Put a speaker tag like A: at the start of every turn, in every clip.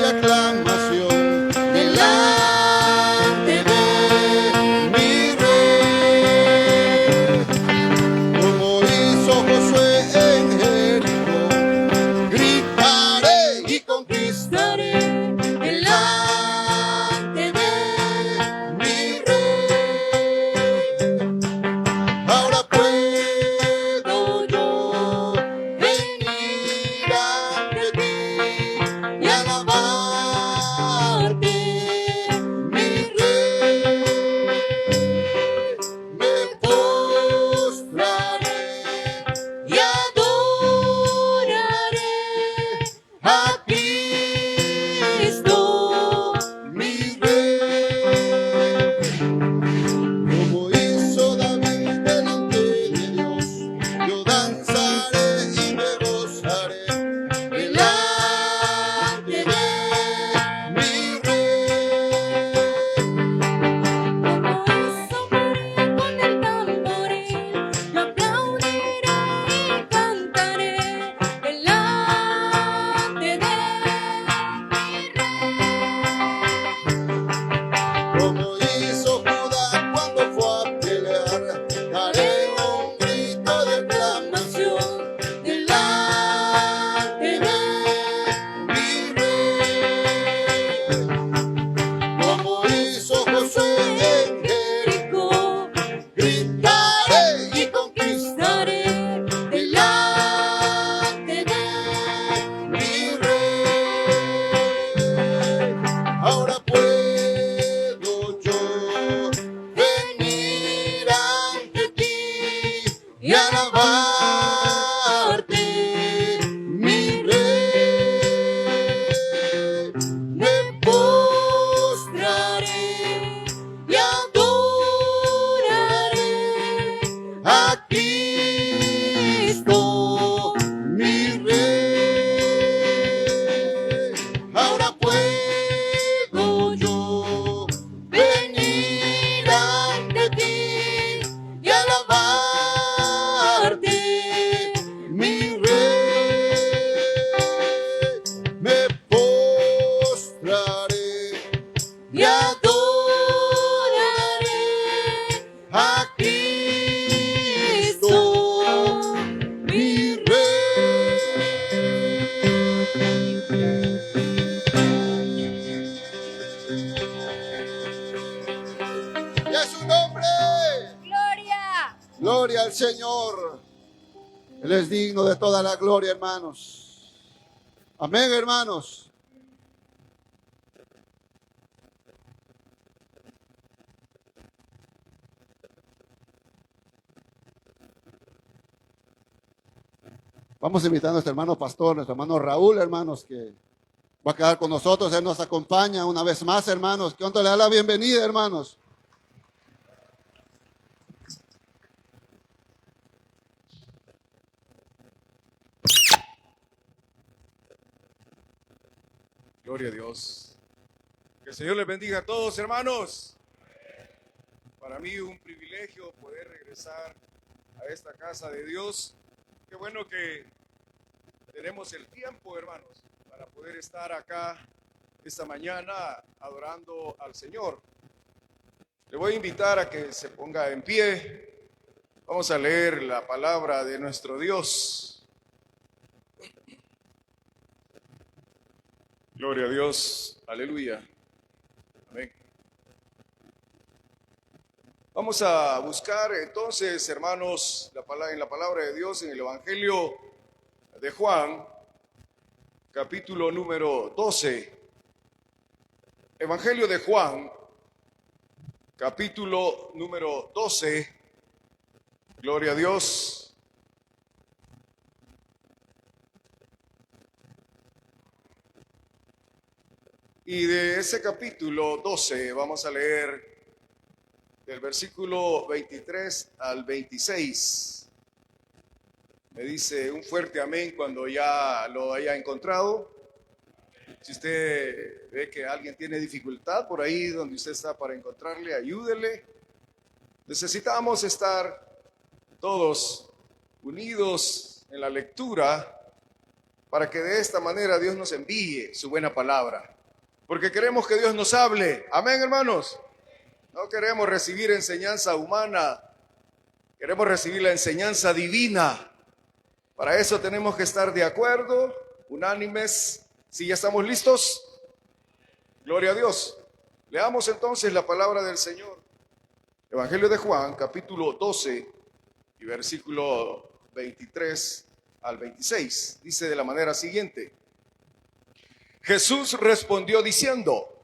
A: aclamación delante de mi rey, como hizo Josué en Jericó, gritaré y conquistaré delante de mi rey. Ahora puedo yo venir ante ti y alabarte, mi rey. Me postraré y adoraré a Cristo, mi rey. Como hizo David delante de Dios, yo danzaré y me gozaré delante de mi rey.
B: Como hizo María con el tamboril, yo aplaudiré y cantaré delante de mi rey.
A: Como hizo Judá cuando fue a pelear, daré un grito de aclamación delante de mi rey. Como hizo Josué en Jericó, gritaré y conquistaré delante de mi rey. Ahora puedo yo venir ante ti y alabarte, mi rey. Me postraré y adoraré a Cristo, mi rey. Ahora puedo yo venir ante ti y alabarte, mi rey. Me postraré y adoraré a Cristo, mi rey. Y a su nombre,
B: ¡Gloria!
A: gloria al Señor. Él es digno de toda la gloria, hermanos. Amén, hermanos. Vamos a invitar a nuestro hermano pastor, nuestro hermano Raúl, hermanos, que va a quedar con nosotros. Él nos acompaña una vez más, hermanos. ¿Cuánto le da la bienvenida, hermanos?
C: Gloria a Dios. Que el Señor les bendiga a todos, hermanos. Para mí un privilegio poder regresar a esta casa de Dios. Qué bueno que tenemos el tiempo, hermanos, para poder estar acá esta mañana adorando al Señor. Le voy a invitar a que se ponga en pie. Vamos a leer la palabra de nuestro Dios. Gloria a Dios. Aleluya. Amén. Vamos a buscar entonces, hermanos, en la palabra de Dios, en el Evangelio de Juan, capítulo número 12. Evangelio de Juan, capítulo número 12. Gloria a Dios. Y de ese capítulo 12 vamos a leer del versículo 23 al 26. Me dice un fuerte amén cuando ya lo haya encontrado. Si usted ve que alguien tiene dificultad por ahí donde usted está para encontrarle, ayúdele. Necesitamos estar todos unidos en la lectura para que de esta manera Dios nos envíe su buena palabra. porque queremos que Dios nos hable. Amén, hermanos. No queremos recibir enseñanza humana, queremos recibir la enseñanza divina. Para eso tenemos que estar de acuerdo, unánimes. ¿Sí ya estamos listos? Gloria a Dios. Leamos entonces la palabra del Señor. Evangelio de Juan, capítulo 12 y versículo 23 al 26. Dice de la manera siguiente: Jesús respondió diciendo: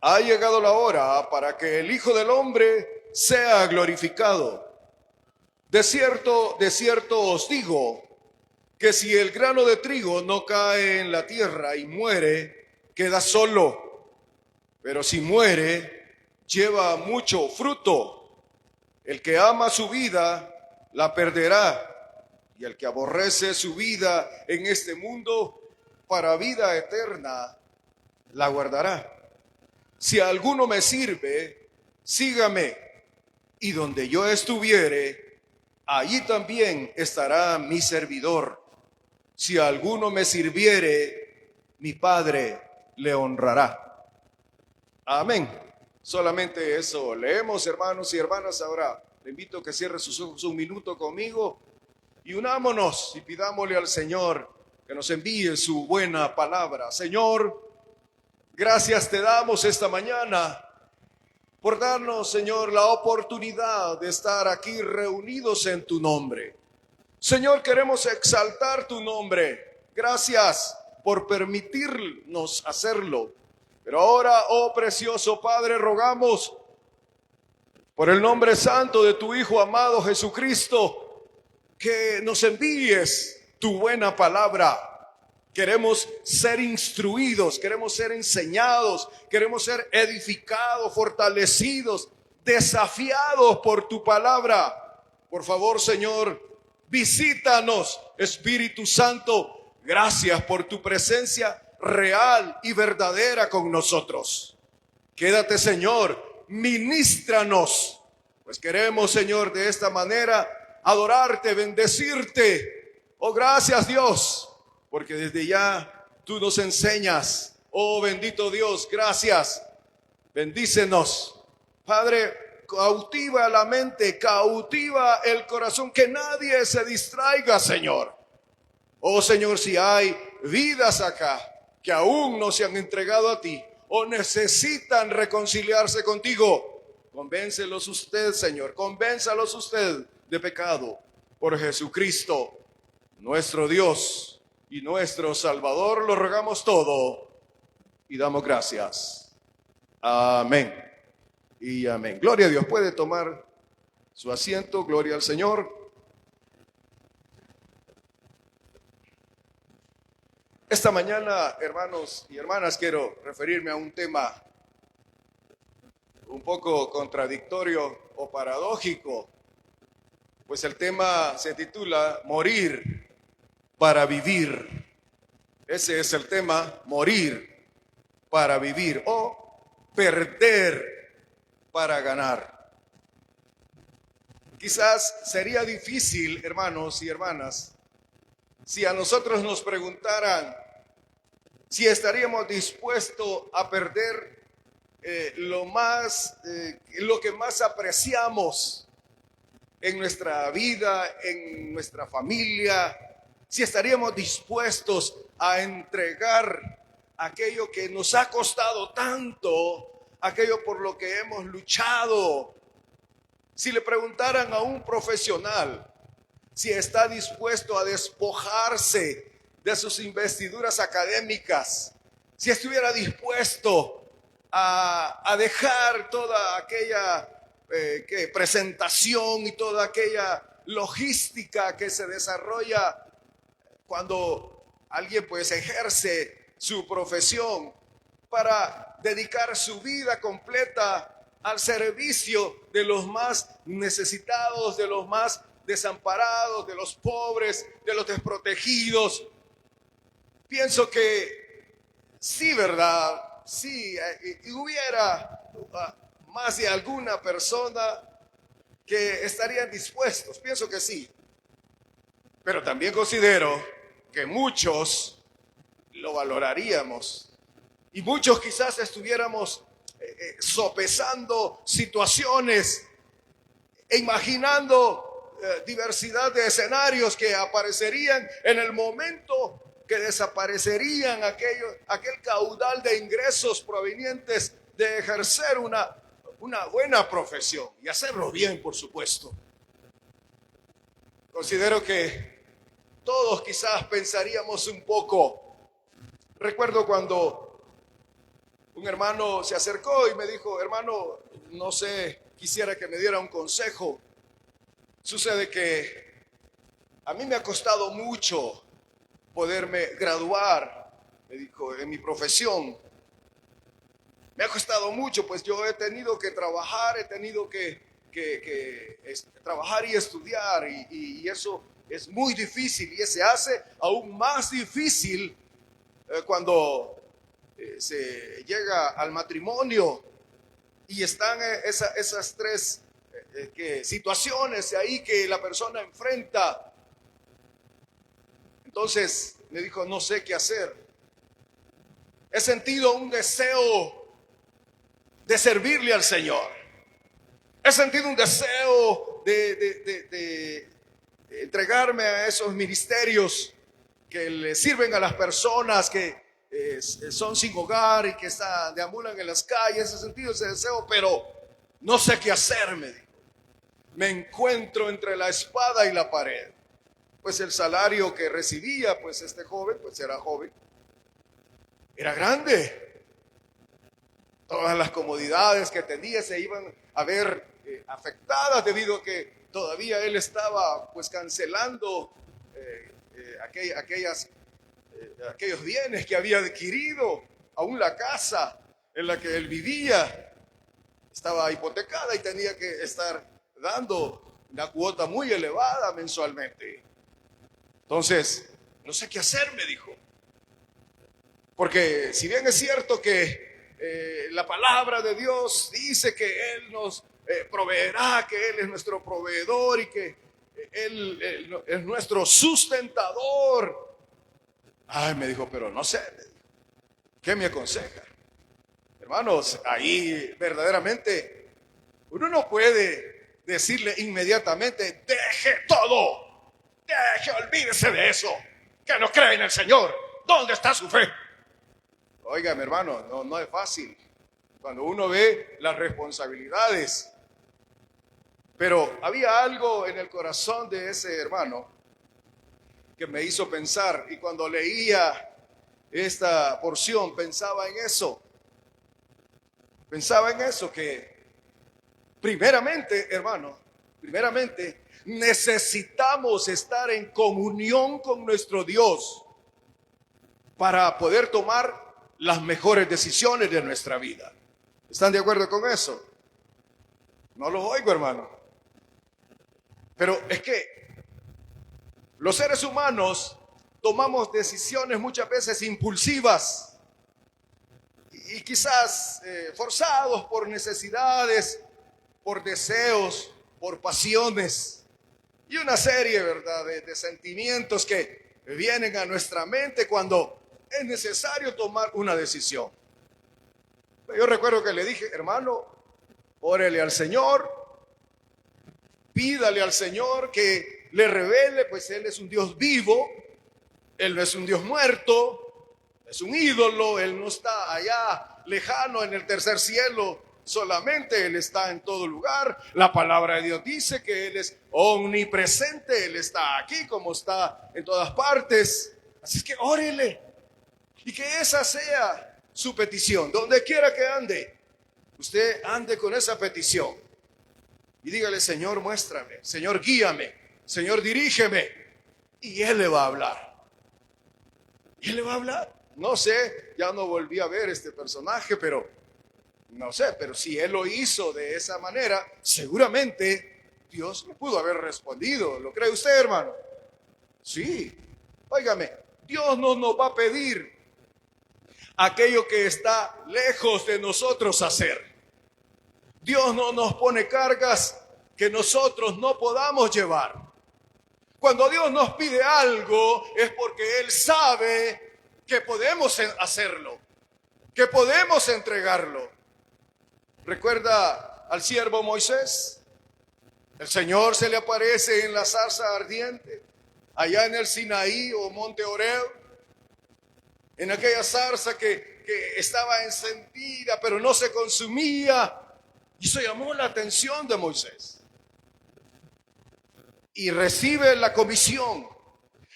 C: ha llegado la hora para que el Hijo del Hombre sea glorificado. De cierto os digo, que si el grano de trigo no cae en la tierra y muere, queda solo. Pero si muere, lleva mucho fruto. El que ama su vida, la perderá. Y el que aborrece su vida en este mundo, para vida eterna, la guardará. Si alguno me sirve, sígame. Y donde yo estuviere, allí también estará mi servidor. Si alguno me sirviere, mi Padre le honrará. Amén. Solamente eso leemos, hermanos y hermanas. Ahora le invito a que cierre sus ojos un minuto conmigo y unámonos y pidámosle al Señor que nos envíe su buena palabra. Señor, gracias te damos esta mañana por darnos, Señor, la oportunidad de estar aquí reunidos en tu nombre. Señor, queremos exaltar tu nombre. Gracias por permitirnos hacerlo. Pero ahora, oh precioso Padre, rogamos por el nombre santo de tu Hijo amado Jesucristo, que nos envíes tu buena palabra. Queremos ser instruidos, queremos ser enseñados, queremos ser edificados, fortalecidos, desafiados por tu palabra. Por favor, Señor, visítanos, Espíritu Santo. Gracias por tu presencia real y verdadera con nosotros. Quédate, Señor, ministranos, pues queremos, Señor, de esta manera adorarte, bendecirte. Oh, gracias, Dios, porque desde ya tú nos enseñas. Oh, bendito Dios, gracias. Bendícenos, Padre. Cautiva la mente, cautiva el corazón, que nadie se distraiga, Señor. Oh, Señor, si hay vidas acá que aún no se han entregado a ti o necesitan reconciliarse contigo, convéncelos usted, Señor, convénzalos usted de pecado por Jesucristo, nuestro Dios y nuestro Salvador. Lo rogamos todo y damos gracias. Amén y amén. Gloria a Dios. Puede tomar su asiento. Gloria al Señor. Esta mañana, hermanos y hermanas, quiero referirme a un tema un poco contradictorio o paradójico, pues el tema se titula Morir para vivir. Ese es el tema, morir para vivir o perder para ganar. Quizás sería difícil, hermanos y hermanas, si a nosotros nos preguntaran si estaríamos dispuestos a perder lo que más apreciamos en nuestra vida, en nuestra familia, si estaríamos dispuestos a entregar aquello que nos ha costado tanto, aquello por lo que hemos luchado. Si le preguntaran a un profesional si está dispuesto a despojarse de sus investiduras académicas, si estuviera dispuesto a dejar toda aquella presentación y toda aquella logística que se desarrolla cuando alguien pues ejerce su profesión, para dedicar su vida completa al servicio de los más necesitados, de los más desamparados, de los pobres, de los desprotegidos. Pienso que sí, ¿verdad? Sí, hubiera más de alguna persona que estarían dispuestos. Pienso que sí. Pero también considero que muchos lo valoraríamos. Y muchos quizás estuviéramos sopesando situaciones e imaginando diversidad de escenarios que aparecerían en el momento que desaparecerían aquel caudal de ingresos provenientes de ejercer una buena profesión y hacerlo bien, por supuesto. Considero que todos quizás pensaríamos un poco. Recuerdo cuando un hermano se acercó y me dijo: hermano, no sé, quisiera que me diera un consejo. Sucede que a mí me ha costado mucho poderme graduar, me dijo, en mi profesión. Me ha costado mucho, pues yo he tenido que trabajar, he tenido que trabajar y estudiar, y eso es muy difícil, y se hace aún más difícil cuando se llega al matrimonio y están esas tres situaciones ahí que la persona enfrenta. Entonces me dijo: no sé qué hacer. He sentido un deseo de servirle al Señor. He sentido un deseo de entregarme a esos ministerios que le sirven a las personas que son sin hogar y que deambulan en las calles. He sentido ese deseo, pero no sé qué hacer, me dijo. Me encuentro entre la espada y la pared. Pues el salario que recibía, pues este joven, pues era joven, era grande. Todas las comodidades que tenía se iban a ver afectadas debido a que todavía él estaba pues cancelando aquellos bienes que había adquirido. Aún la casa en la que él vivía estaba hipotecada y tenía que estar dando una cuota muy elevada mensualmente. Entonces, no sé qué hacer, me dijo. Porque si bien es cierto que la palabra de Dios dice que Él nos proveerá, que Él es nuestro proveedor y que Él es nuestro sustentador. Ay, me dijo, pero no sé, ¿qué me aconseja? Hermanos, ahí verdaderamente uno no puede decirle inmediatamente: deje todo. Olvídese de eso, que no cree en el Señor. ¿Dónde está su fe? Oiga, mi hermano, no es fácil cuando uno ve las responsabilidades. Pero había algo en el corazón de ese hermano que me hizo pensar, y cuando leía esta porción pensaba en eso. Pensaba en eso, que primeramente, hermano, necesitamos estar en comunión con nuestro Dios para poder tomar las mejores decisiones de nuestra vida. ¿Están de acuerdo con eso? No los oigo, hermano. Pero es que los seres humanos tomamos decisiones muchas veces impulsivas y quizás forzados por necesidades, por deseos, por pasiones y una serie, ¿verdad?, de sentimientos que vienen a nuestra mente cuando es necesario tomar una decisión. Yo recuerdo que le dije: hermano, órele al Señor, pídale al Señor que le revele, pues Él es un Dios vivo, Él no es un Dios muerto, es un ídolo, Él no está allá lejano en el tercer cielo solamente, Él está en todo lugar. La palabra de Dios dice que Él es omnipresente, Él está aquí como está en todas partes. Así es que órele, y que esa sea su petición. Donde quiera que ande, usted ande con esa petición y dígale: Señor, muéstrame, Señor, guíame, Señor, dirígeme, y Él le va a hablar. Y Él le va a hablar. No sé, ya no volví a ver este personaje, pero no sé, pero si Él lo hizo de esa manera, seguramente Dios le pudo haber respondido. ¿Lo cree usted, hermano? Sí. Óigame, Dios no nos va a pedir aquello que está lejos de nosotros hacer. Dios no nos pone cargas que nosotros no podamos llevar. Cuando Dios nos pide algo es porque Él sabe que podemos hacerlo, que podemos entregarlo. ¿Recuerda al siervo Moisés? El Señor se le aparece en la zarza ardiente, allá en el Sinaí o Monte Oreo, en aquella zarza que estaba encendida, pero no se consumía. Y eso llamó la atención de Moisés. Y recibe la comisión.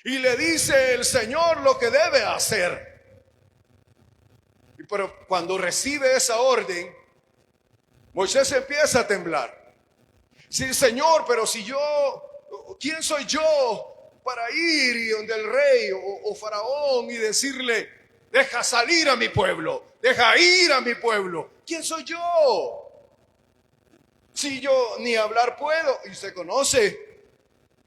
C: Y le dice el Señor lo que debe hacer. Pero cuando recibe esa orden, Moisés empieza a temblar. Sí, Señor, pero si yo, ¿quién soy yo para ir y donde el rey o faraón y decirle, deja salir a mi pueblo, deja ir a mi pueblo? ¿Quién soy yo? Si yo ni hablar puedo. Y usted conoce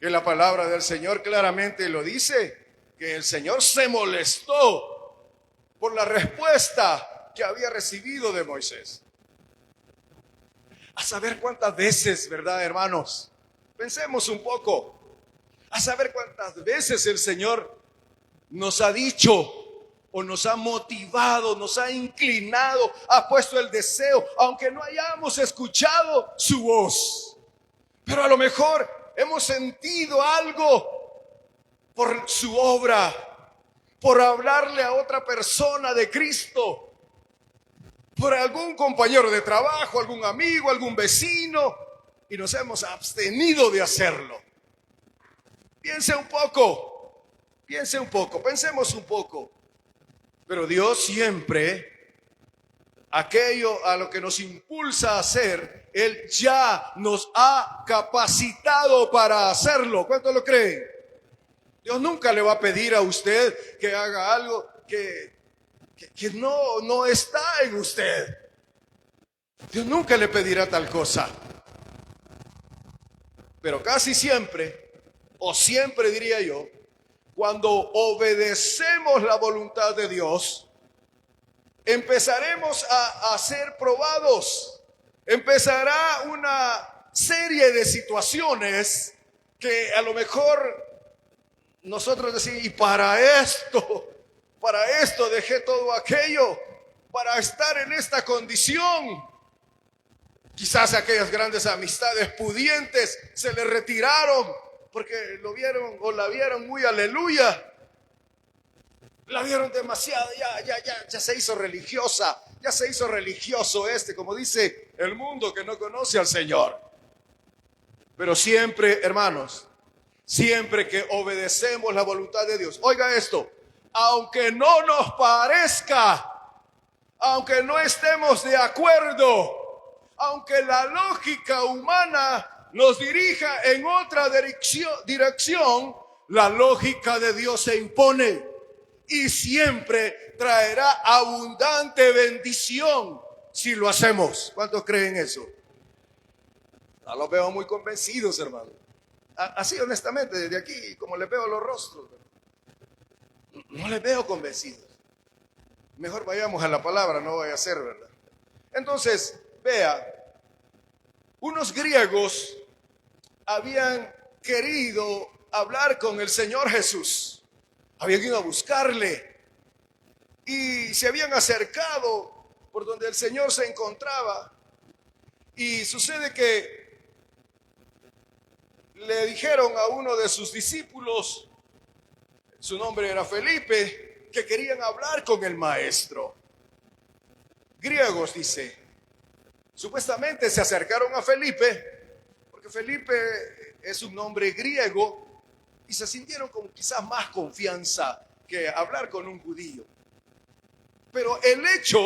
C: que la palabra del Señor claramente lo dice, que el Señor se molestó por la respuesta que había recibido de Moisés. A saber cuántas veces, ¿verdad, hermanos? Pensemos un poco. A saber cuántas veces el Señor nos ha dicho o nos ha motivado, nos ha inclinado, ha puesto el deseo, aunque no hayamos escuchado su voz. Pero a lo mejor hemos sentido algo por su obra, por hablarle a otra persona de Cristo, por algún compañero de trabajo, algún amigo, algún vecino, y nos hemos abstenido de hacerlo. Piense un poco, pensemos un poco. Pero Dios siempre, aquello a lo que nos impulsa a hacer, Él ya nos ha capacitado para hacerlo. ¿Cuánto lo creen? Dios nunca le va a pedir a usted que haga algo que no está en usted. Dios nunca le pedirá tal cosa. Pero casi siempre, o siempre diría yo, cuando obedecemos la voluntad de Dios, empezaremos a ser probados. Empezará una serie de situaciones que a lo mejor nosotros decimos, y para esto dejé todo aquello, para estar en esta condición. Quizás aquellas grandes amistades pudientes se le retiraron porque lo vieron o la vieron muy aleluya. La vieron demasiado, ya se hizo religiosa, ya se hizo religioso como dice el mundo que no conoce al Señor. Pero siempre, hermanos, siempre que obedecemos la voluntad de Dios, oiga esto, aunque no nos parezca, aunque no estemos de acuerdo, aunque la lógica humana nos dirija en otra dirección, la lógica de Dios se impone y siempre traerá abundante bendición si lo hacemos. ¿Cuántos creen eso? No los veo muy convencidos, hermano. Así honestamente, desde aquí, como les veo los rostros, no les veo convencidos. Mejor vayamos a la palabra, no vaya a ser, ¿verdad? Entonces, vea, unos griegos habían querido hablar con el Señor Jesús. Habían ido a buscarle y se habían acercado por donde el Señor se encontraba. Y sucede que le dijeron a uno de sus discípulos, su nombre era Felipe, que querían hablar con el maestro. Griegos, dice. Supuestamente se acercaron a Felipe, porque Felipe es un nombre griego, y se sintieron con quizás más confianza que hablar con un judío. Pero el hecho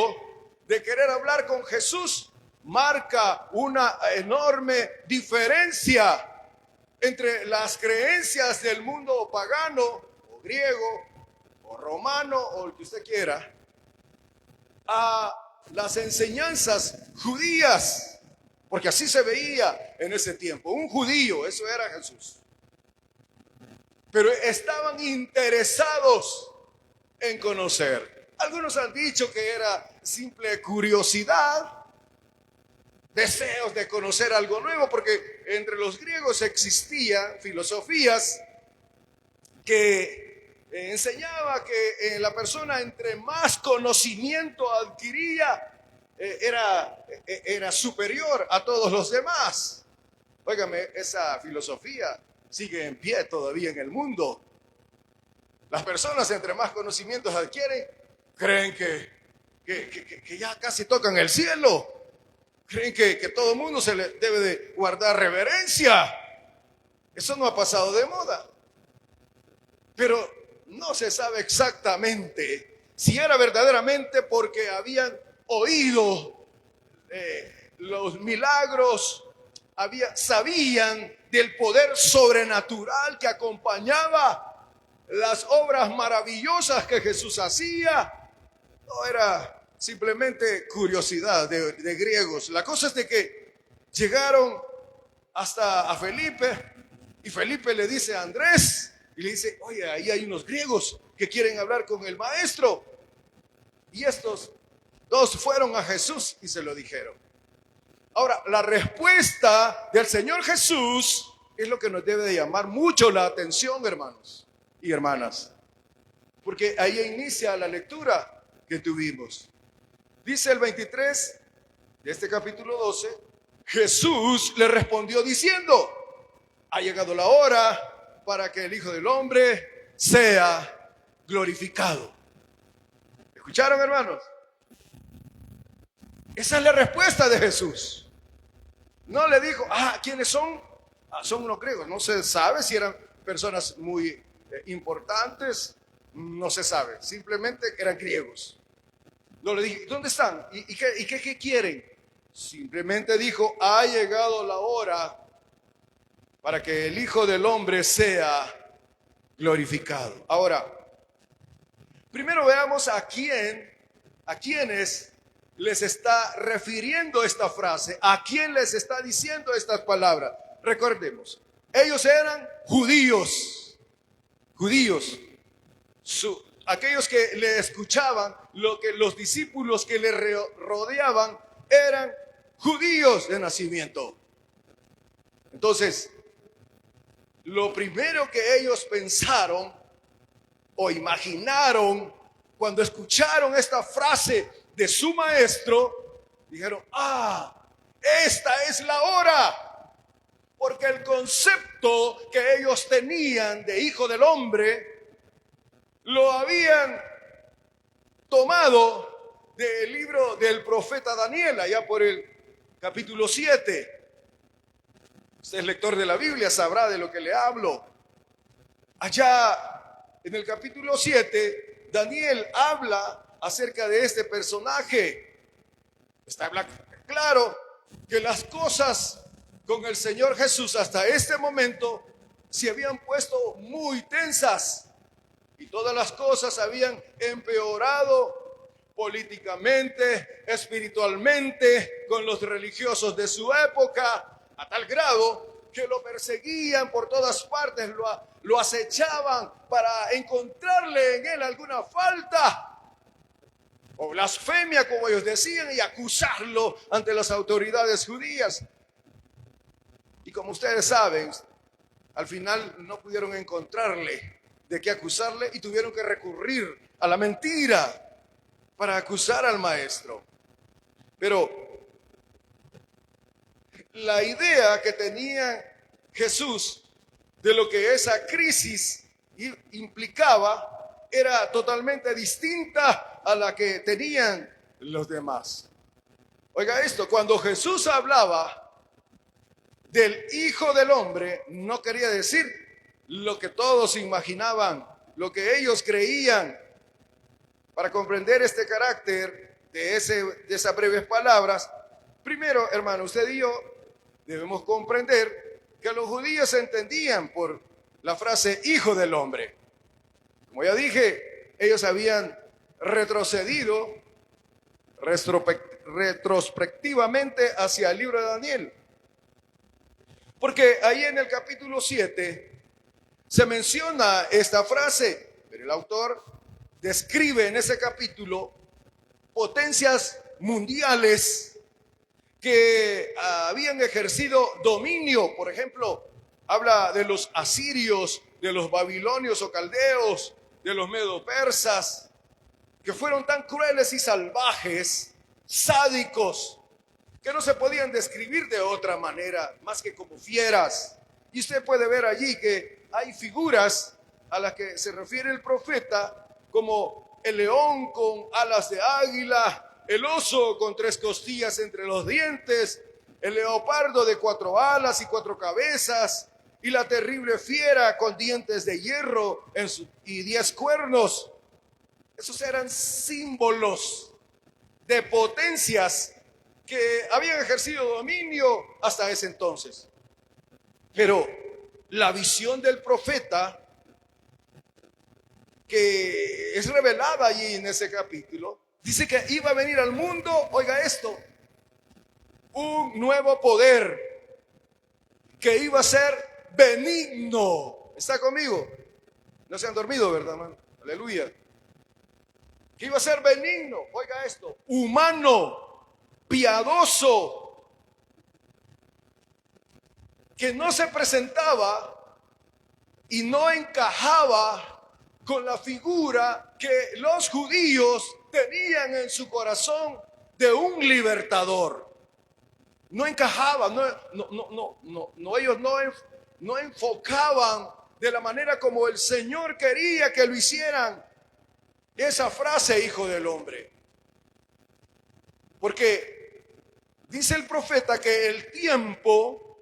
C: de querer hablar con Jesús marca una enorme diferencia entre las creencias del mundo pagano, o griego, o romano, o el que usted quiera, a las enseñanzas judías, porque así se veía en ese tiempo. Un judío, eso era Jesús. Pero estaban interesados en conocer. Algunos han dicho que era simple curiosidad, deseos de conocer algo nuevo, porque entre los griegos existían filosofías que enseñaba que la persona entre más conocimiento adquiría, era superior a todos los demás. Óigame, esa filosofía sigue en pie todavía en el mundo. Las personas entre más conocimientos adquieren, creen que ya casi tocan el cielo. Creen que todo el mundo se le debe de guardar reverencia. Eso no ha pasado de moda. Pero no se sabe exactamente si era verdaderamente porque habían oído los milagros, sabían del poder sobrenatural que acompañaba las obras maravillosas que Jesús hacía. No era simplemente curiosidad de griegos. La cosa es de que llegaron hasta a Felipe y Felipe le dice a Andrés y le dice: oye, ahí hay unos griegos que quieren hablar con el maestro. Y estos dos fueron a Jesús y se lo dijeron. Ahora, la respuesta del Señor Jesús es lo que nos debe de llamar mucho la atención, hermanos y hermanas, porque ahí inicia la lectura que tuvimos. Dice el 23 de este capítulo 12: Jesús le respondió diciendo: ha llegado la hora para que el Hijo del Hombre sea glorificado. ¿Escucharon, hermanos? Esa es la respuesta de Jesús. No le dijo: ¿quiénes son? Son unos griegos. No se sabe si eran personas muy importantes, no se sabe. Simplemente eran griegos. No le dije: ¿dónde están? ¿Y qué quieren? Simplemente dijo: ha llegado la hora para que el Hijo del Hombre sea glorificado. Ahora, primero veamos a quiénes les está refiriendo esta frase, a quién les está diciendo estas palabras. Recordemos, ellos eran judíos, aquellos que le escuchaban, los discípulos que le rodeaban eran judíos de nacimiento. Entonces, lo primero que ellos pensaron o imaginaron cuando escucharon esta frase de su maestro, dijeron: esta es la hora, porque el concepto que ellos tenían de Hijo del Hombre lo habían tomado del libro del profeta Daniel, allá por el capítulo 7. Usted es lector de la Biblia, sabrá de lo que le hablo. Allá en el capítulo 7, Daniel habla acerca de este personaje. Está claro que las cosas con el Señor Jesús hasta este momento se habían puesto muy tensas y todas las cosas habían empeorado políticamente, espiritualmente, con los religiosos de su época, a tal grado que lo perseguían por todas partes, lo acechaban para encontrarle en él alguna falta o blasfemia, como ellos decían, y acusarlo ante las autoridades judías. Y como ustedes saben, al final no pudieron encontrarle de qué acusarle y tuvieron que recurrir a la mentira para acusar al maestro. Pero la idea que tenía Jesús de lo que esa crisis implicaba era totalmente distinta a la que tenían los demás. Oiga esto, cuando Jesús hablaba del Hijo del Hombre, no quería decir lo que todos imaginaban, lo que ellos creían. Para comprender este carácter de esas breves palabras, primero, hermano, usted y yo debemos comprender que los judíos entendían por la frase Hijo del Hombre. Como ya dije, ellos habían retrocedido retrospectivamente hacia el libro de Daniel. Porque ahí en el capítulo 7 se menciona esta frase, pero el autor describe en ese capítulo potencias mundiales que habían ejercido dominio. Por ejemplo, habla de los asirios, de los babilonios o caldeos, de los medo-persas, que fueron tan crueles y salvajes, sádicos, que no se podían describir de otra manera más que como fieras. Y usted puede ver allí que hay figuras a las que se refiere el profeta, como el león con alas de águila, el oso con 3 costillas entre los dientes, el leopardo de 4 alas y 4 cabezas, y la terrible fiera con dientes de hierro y 10 cuernos. Esos eran símbolos de potencias que habían ejercido dominio hasta ese entonces. Pero la visión del profeta, que es revelada allí en ese capítulo, dice que iba a venir al mundo, oiga esto, un nuevo poder que iba a ser benigno. ¿Está conmigo? No se han dormido, ¿verdad, hermano? Aleluya. Que iba a ser benigno, oiga esto, humano, piadoso, que no se presentaba y no encajaba con la figura que los judíos tenían en su corazón de un libertador. No encajaba, ellos no enfocaban de la manera como el Señor quería que lo hicieran esa frase, hijo del hombre. Porque dice el profeta que el tiempo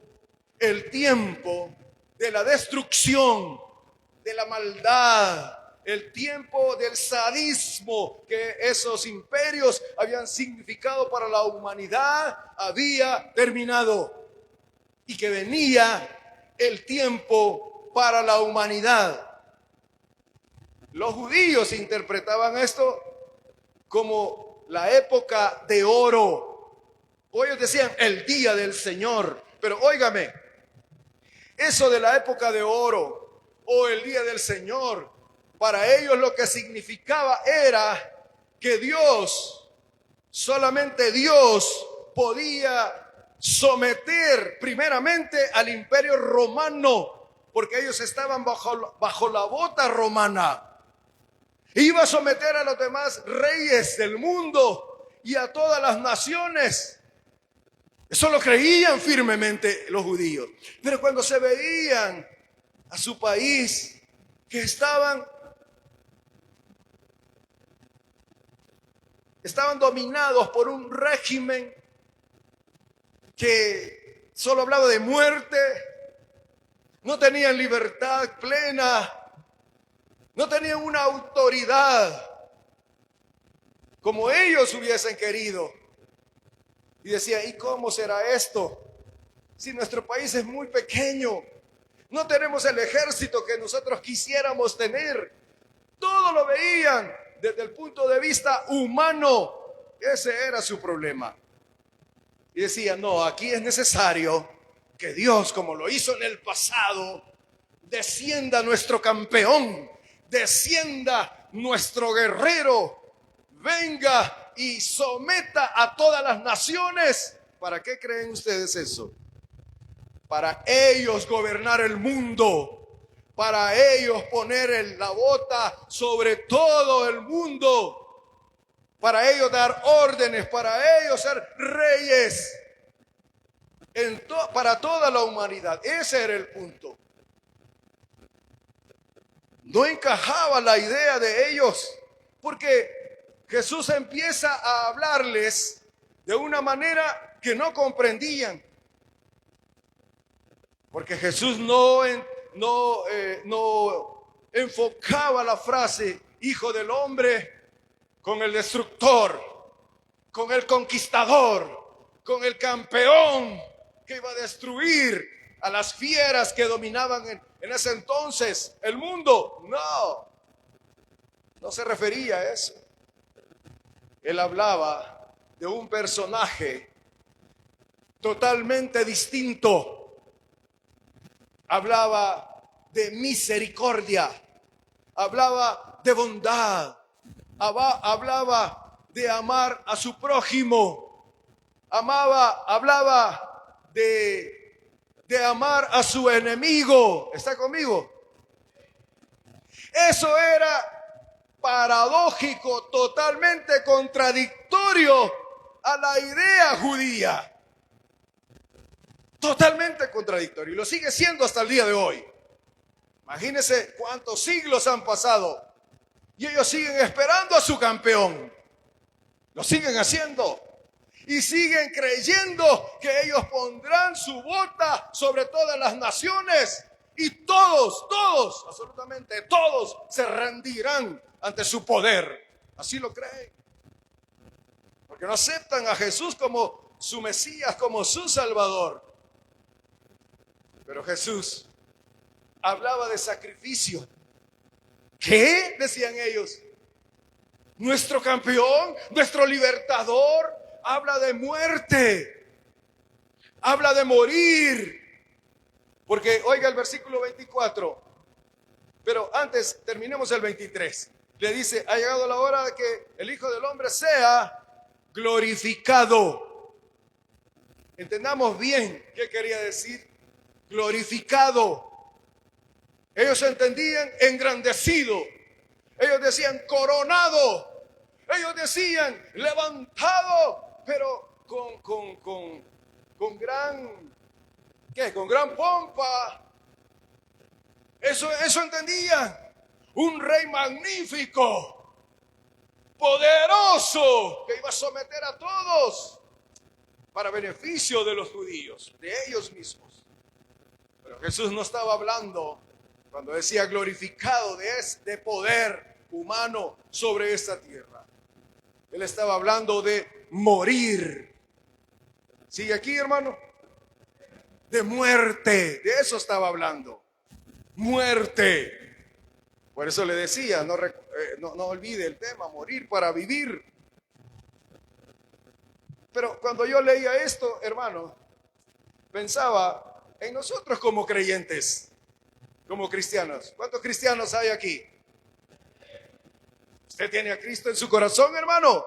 C: de la destrucción, de la maldad, el tiempo del sadismo que esos imperios habían significado para la humanidad había terminado, y que venía el tiempo para la humanidad. Los judíos interpretaban esto como la época de oro. O ellos decían el día del Señor. Pero óigame, eso de la época de oro o el día del Señor, para ellos lo que significaba era que Dios, solamente Dios podía someter primeramente al imperio romano, porque ellos estaban bajo la bota romana. Iba a someter a los demás reyes del mundo y a todas las naciones. Eso lo creían firmemente los judíos. Pero cuando se veían a su país, que estaban dominados por un régimen que solo hablaba de muerte, no tenían libertad plena, no tenían una autoridad como ellos hubiesen querido. Y decía, ¿y cómo será esto? Si nuestro país es muy pequeño, no tenemos el ejército que nosotros quisiéramos tener. Todo lo veían desde el punto de vista humano. Ese era su problema. Y decía, no, aquí es necesario que Dios, como lo hizo en el pasado, descienda nuestro campeón, descienda nuestro guerrero, venga y someta a todas las naciones. ¿Para qué creen ustedes eso? Para ellos gobernar el mundo, para ellos poner la bota sobre todo el mundo, para ellos dar órdenes, para ellos ser reyes para toda la humanidad. Ese era el punto. No encajaba la idea de ellos, porque Jesús empieza a hablarles de una manera que no comprendían. Porque Jesús no enfocaba la frase hijo del hombre con el destructor, con el conquistador, con el campeón que iba a destruir a las fieras que dominaban en ese entonces el mundo. No se refería a eso. Él hablaba de un personaje totalmente distinto. Hablaba de misericordia, hablaba de bondad, hablaba de amar a su prójimo, hablaba de amar a su enemigo. ¿Está conmigo? Eso era paradójico, totalmente contradictorio a la idea judía. Totalmente contradictorio. Y lo sigue siendo hasta el día de hoy. Imagínense cuántos siglos han pasado y ellos siguen esperando a su campeón. Lo siguen haciendo y siguen creyendo que ellos pondrán su bota sobre todas las naciones y todos, absolutamente todos se rendirán ante su poder. Así lo creen. Porque no aceptan a Jesús como su Mesías, como su Salvador. Pero Jesús hablaba de sacrificio. ¿Qué? Decían ellos. Nuestro campeón, nuestro libertador, habla de muerte. Habla de morir. Porque oiga el versículo 24. Pero antes terminemos el 23. Le dice, ha llegado la hora de que el Hijo del Hombre sea glorificado. Entendamos bien qué quería decir glorificado. Ellos entendían engrandecido. Ellos decían coronado. Ellos decían levantado, pero con gran, ¿qué? Con gran pompa. Eso entendían. Un rey magnífico, poderoso, que iba a someter a todos para beneficio de los judíos, de ellos mismos. Pero Jesús no estaba hablando, cuando decía glorificado, de poder humano sobre esta tierra. Él estaba hablando de morir. ¿Sigue aquí, hermano? De muerte, de eso estaba hablando. Muerte. Por eso le decía, no olvide el tema, morir para vivir. Pero cuando yo leía esto, hermano, pensaba en nosotros como creyentes, como cristianos. ¿Cuántos cristianos hay aquí? ¿Usted tiene a Cristo en su corazón, hermano?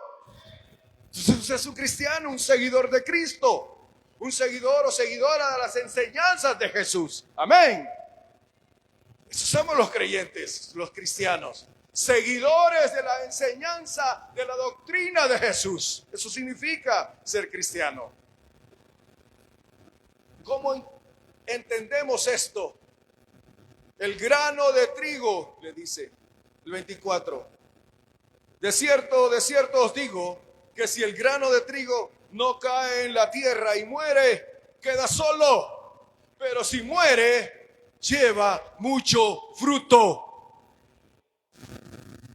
C: Usted es un cristiano, un seguidor de Cristo, un seguidor o seguidora de las enseñanzas de Jesús. Amén. Esos somos los creyentes, los cristianos, seguidores de la enseñanza, de la doctrina de Jesús. Eso significa ser cristiano. ¿Cómo entendemos esto? El grano de trigo, le dice el 24. De cierto os digo que si el grano de trigo no cae en la tierra y muere, queda solo. Pero si muere, lleva mucho fruto.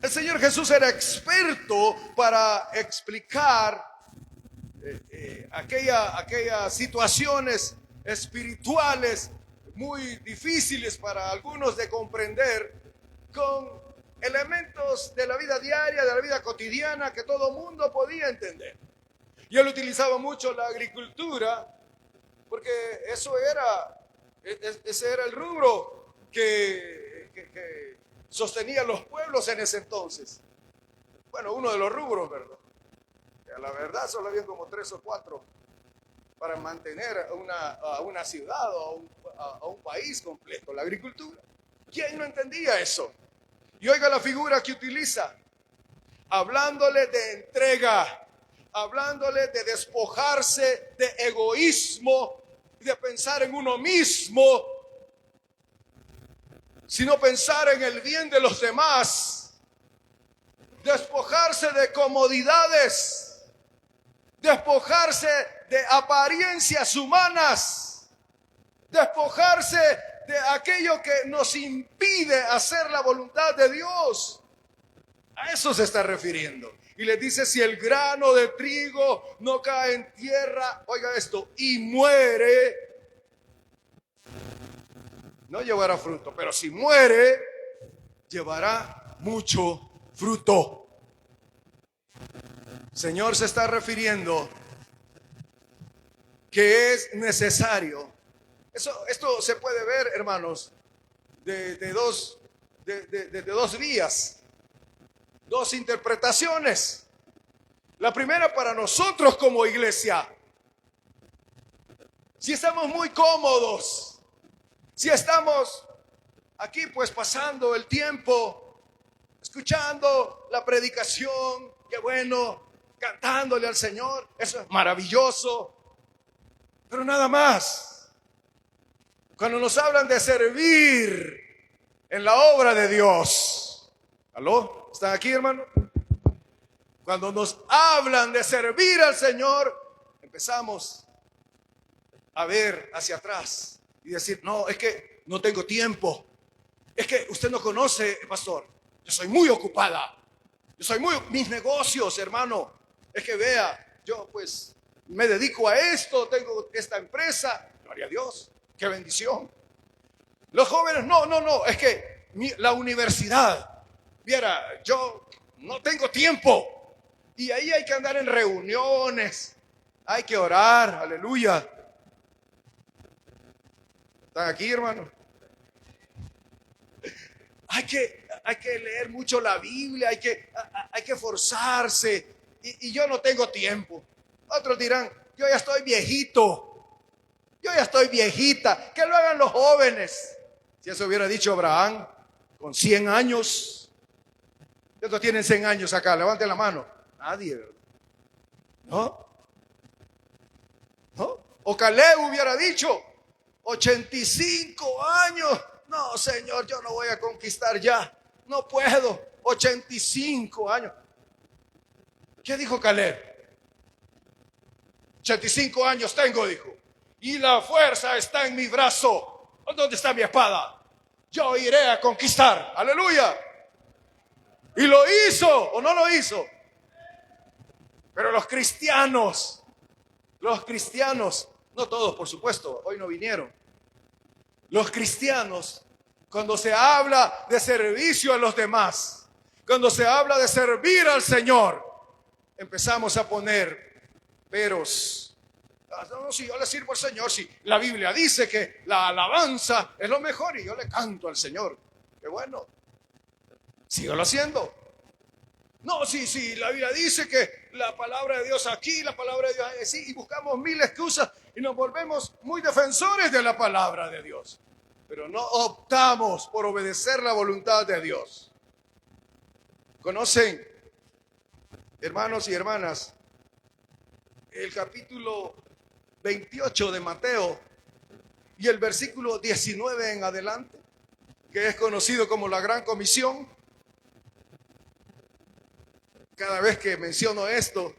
C: El Señor Jesús era experto para explicar aquellas situaciones espirituales muy difíciles para algunos de comprender, con elementos de la vida diaria, de la vida cotidiana que todo mundo podía entender. Y él utilizaba mucho la agricultura porque ese era el rubro que sostenía los pueblos en ese entonces. Bueno, uno de los rubros, ¿verdad? A la verdad solo había como 3 o 4 para mantener a una ciudad o a un país completo, la agricultura. ¿Quién no entendía eso? Y oiga la figura que utiliza, hablándole de entrega, hablándole de despojarse de egoísmo, de pensar en uno mismo, sino pensar en el bien de los demás, despojarse de comodidades, despojarse de apariencias humanas, despojarse de aquello que nos impide hacer la voluntad de Dios. A eso se está refiriendo. Y le dice, si el grano de trigo no cae en tierra, oiga esto, y muere, no llevará fruto, pero si muere, llevará mucho fruto. El Señor se está refiriendo que es necesario. Esto se puede ver, hermanos, de dos vías, dos interpretaciones. La primera para nosotros como iglesia. Si estamos muy cómodos, si estamos aquí pues pasando el tiempo escuchando la predicación, qué bueno, cantándole al Señor, eso es maravilloso, pero nada más. Cuando nos hablan de servir en la obra de Dios, ¿aló? ¿Están aquí, hermano? Cuando nos hablan de servir al Señor, empezamos a ver hacia atrás y decir, no, es que no tengo tiempo. Es que usted no conoce, pastor. Yo soy muy ocupada. Mis negocios, hermano. Es que vea, yo pues me dedico a esto, tengo esta empresa. Gloria a Dios, qué bendición. Los jóvenes, no, es que la universidad, viera, yo no tengo tiempo. Y ahí hay que andar en reuniones, hay que orar, aleluya. ¿Están aquí, hermano? Hay que leer mucho la Biblia, hay que forzarse. Y yo no tengo tiempo. Otros dirán, yo ya estoy viejito, yo ya estoy viejita, que lo hagan los jóvenes. Si eso hubiera dicho Abraham, con 100 años. ¿Cuántos tienen 100 años acá? Levanten la mano. Nadie, ¿verdad? ¿No? O Caleb hubiera dicho, 85 años. No, Señor, yo no voy a conquistar ya. No puedo. 85 años. ¿Qué dijo Caleb? 85 años tengo, dijo. Y la fuerza está en mi brazo. ¿Dónde está mi espada? Yo iré a conquistar. Aleluya. Y lo hizo o no lo hizo. Pero los cristianos, no todos, por supuesto, hoy no vinieron. Los cristianos, cuando se habla de servicio a los demás, cuando se habla de servir al Señor, empezamos a poner peros. No, si yo le sirvo al Señor, si la Biblia dice que la alabanza es lo mejor y yo le canto al Señor. Qué bueno. Sígalo haciendo. No, sí, la Biblia dice que la palabra de Dios aquí, la palabra de Dios así, y buscamos mil excusas y nos volvemos muy defensores de la palabra de Dios. Pero no optamos por obedecer la voluntad de Dios. ¿Conocen, hermanos y hermanas, el capítulo 28 de Mateo y el versículo 19 en adelante, que es conocido como la Gran Comisión? Cada vez que menciono esto,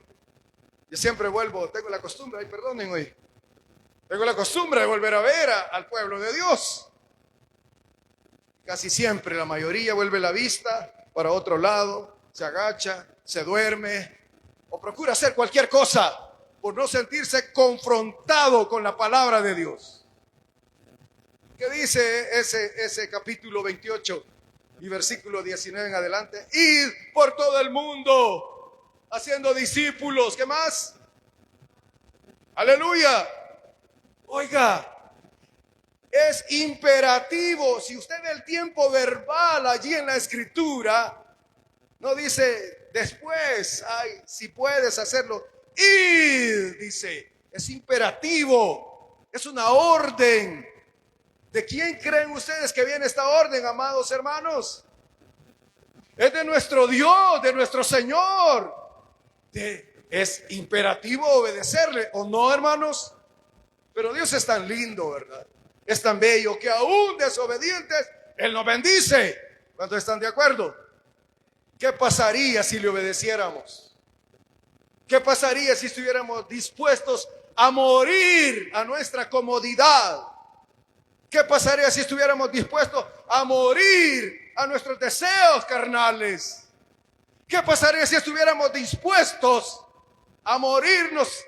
C: yo siempre vuelvo, tengo la costumbre, ay, perdonen hoy, tengo la costumbre de volver a ver al pueblo de Dios. Casi siempre, la mayoría vuelve la vista para otro lado, se agacha, se duerme o procura hacer cualquier cosa por no sentirse confrontado con la palabra de Dios. ¿Qué dice ese capítulo 28? Y versículo 19 en adelante. Id por todo el mundo haciendo discípulos. ¿Qué más? Aleluya. Oiga, es imperativo. Si usted ve el tiempo verbal allí en la escritura, no dice después, ay, si puedes hacerlo. Id, dice, es imperativo. Es una orden. ¿De quién creen ustedes que viene esta orden, amados hermanos? Es de nuestro Dios, de nuestro Señor. Es imperativo obedecerle, ¿o no, hermanos? Pero Dios es tan lindo, ¿verdad? Es tan bello que aún desobedientes, Él nos bendice. ¿Cuántos están de acuerdo? ¿Qué pasaría si le obedeciéramos? ¿Qué pasaría si estuviéramos dispuestos a morir a nuestra comodidad? ¿Qué pasaría si estuviéramos dispuestos a morir a nuestros deseos carnales? ¿Qué pasaría si estuviéramos dispuestos a morirnos?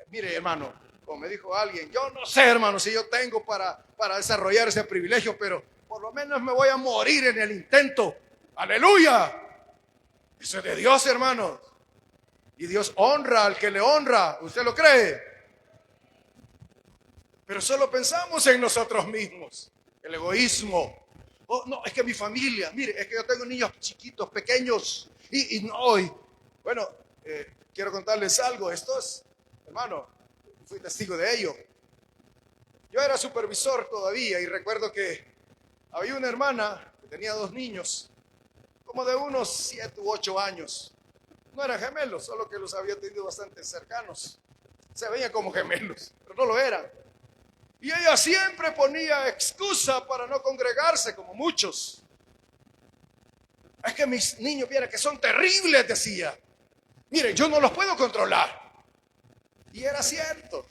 C: Mire, hermano, como me dijo alguien, yo no sé, hermano, si yo tengo para desarrollar ese privilegio, pero por lo menos me voy a morir en el intento. ¡Aleluya! Eso es de Dios, hermanos. Y Dios honra al que le honra. ¿Usted lo cree? Pero solo pensamos en nosotros mismos. El egoísmo. Oh, no, es que mi familia, mire, es que yo tengo niños chiquitos, pequeños. Bueno, quiero contarles algo. Hermano, fui testigo de ello. Yo era supervisor todavía y recuerdo que había una hermana que tenía 2 niños, como de unos 7 u 8 años. No eran gemelos, solo que los había tenido bastante cercanos. Se veían como gemelos, pero no lo eran. Y ella siempre ponía excusa para no congregarse, como muchos. Es que mis niños, vieran que son terribles, decía. Mire, yo no los puedo controlar. Y era cierto.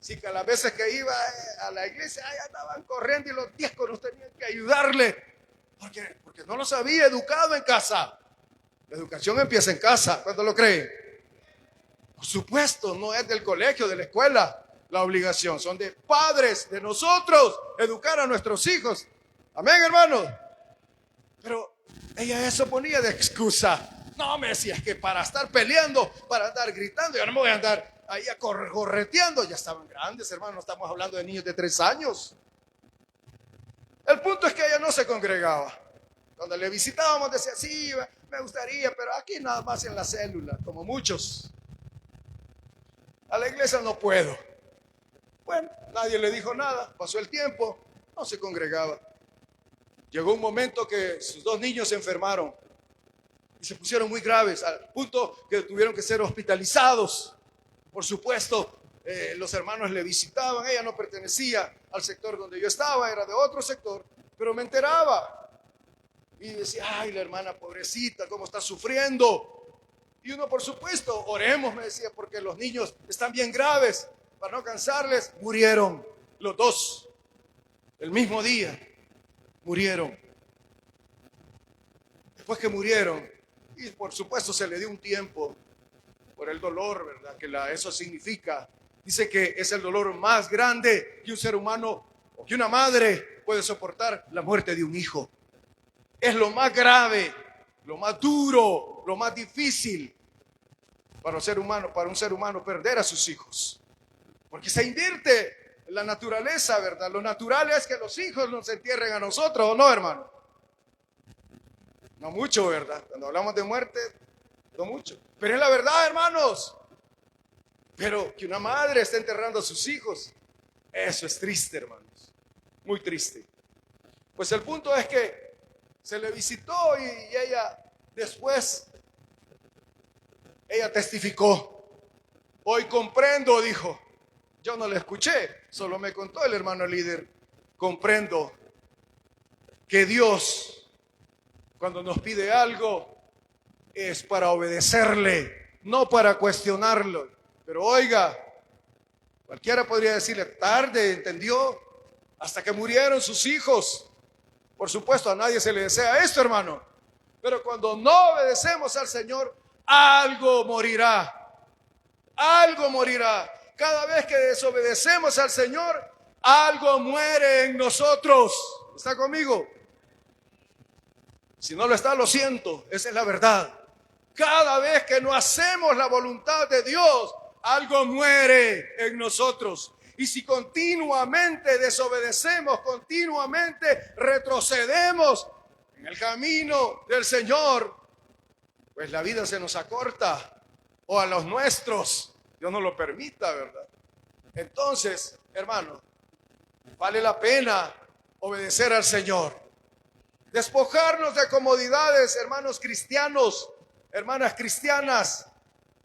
C: Así que a las veces que iba a la iglesia, ahí andaban corriendo y los diáconos tenían que ayudarle. Porque no los había educado en casa. La educación empieza en casa, ¿cuánto lo creen? Por supuesto, no es del colegio, de la escuela. La obligación son de padres, de nosotros, educar a nuestros hijos. Amén, hermanos. Pero ella eso ponía de excusa. No, me decía, es que para estar peleando, para andar gritando, yo no me voy a andar ahí correteando. Ya estaban grandes, hermanos, no estamos hablando de niños de 3 años. El punto es que ella no se congregaba. Cuando le visitábamos decía, sí, me gustaría, pero aquí nada más en la célula, como muchos. A la iglesia no puedo. Bueno, nadie le dijo nada, pasó el tiempo, no se congregaba. Llegó un momento que sus 2 niños se enfermaron y se pusieron muy graves, al punto que tuvieron que ser hospitalizados. Por supuesto, los hermanos le visitaban, ella no pertenecía al sector donde yo estaba, era de otro sector, pero me enteraba. Y decía, ay, la hermana pobrecita, cómo está sufriendo. Y uno, por supuesto, oremos, me decía, porque los niños están bien graves. Para no cansarles, murieron los 2 el mismo día. Murieron. Después que murieron, y por supuesto se le dio un tiempo por el dolor, ¿verdad? Que eso significa. Dice que es el dolor más grande que un ser humano o que una madre puede soportar, la muerte de un hijo. Es lo más grave, lo más duro, lo más difícil para un ser humano perder a sus hijos. Porque se invierte en la naturaleza, ¿verdad? Lo natural es que los hijos nos entierren a nosotros, ¿o no, hermano? No mucho, ¿verdad? Cuando hablamos de muerte, no mucho. Pero es la verdad, hermanos. Pero que una madre esté enterrando a sus hijos, eso es triste, hermanos. Muy triste. Pues el punto es que se le visitó y ella después, ella testificó. Hoy comprendo, dijo. Yo no le escuché, solo me contó el hermano líder. Comprendo que Dios, cuando nos pide algo, es para obedecerle, no para cuestionarlo. Pero oiga, cualquiera podría decirle, tarde, ¿entendió? Hasta que murieron sus hijos. Por supuesto, a nadie se le desea esto, hermano. Pero cuando no obedecemos al Señor, algo morirá. Algo morirá. Cada vez que desobedecemos al Señor, algo muere en nosotros. ¿Está conmigo? Si no lo está, lo siento. Esa es la verdad. Cada vez que no hacemos la voluntad de Dios, algo muere en nosotros. Y si continuamente desobedecemos, continuamente retrocedemos en el camino del Señor, pues la vida se nos acorta, o a los nuestros, Dios no lo permita, ¿verdad? Entonces, hermano, vale la pena obedecer al Señor. Despojarnos de comodidades, hermanos cristianos, hermanas cristianas.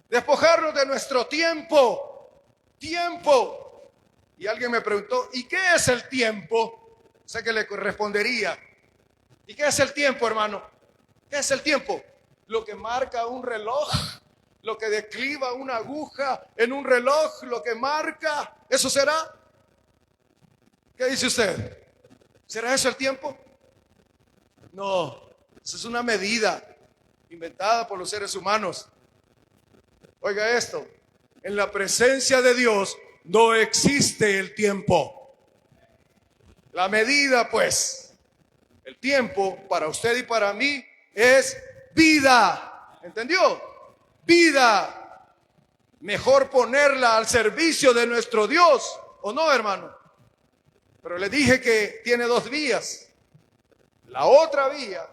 C: Despojarnos de nuestro tiempo. Tiempo. Y alguien me preguntó, ¿y qué es el tiempo? Sé que le respondería. ¿Y qué es el tiempo, hermano? ¿Qué es el tiempo? Lo que marca un reloj, lo que decliva una aguja en un reloj, lo que marca, ¿eso será? ¿Qué dice usted? ¿Será eso el tiempo? No, eso es una medida inventada por los seres humanos. Oiga esto, en la presencia de Dios no existe el tiempo. La medida, pues, el tiempo para usted y para mí es vida. ¿Entendió? Vida. Mejor ponerla al servicio de nuestro Dios, ¿o no, hermano? Pero le dije que tiene 2 vías. La otra vía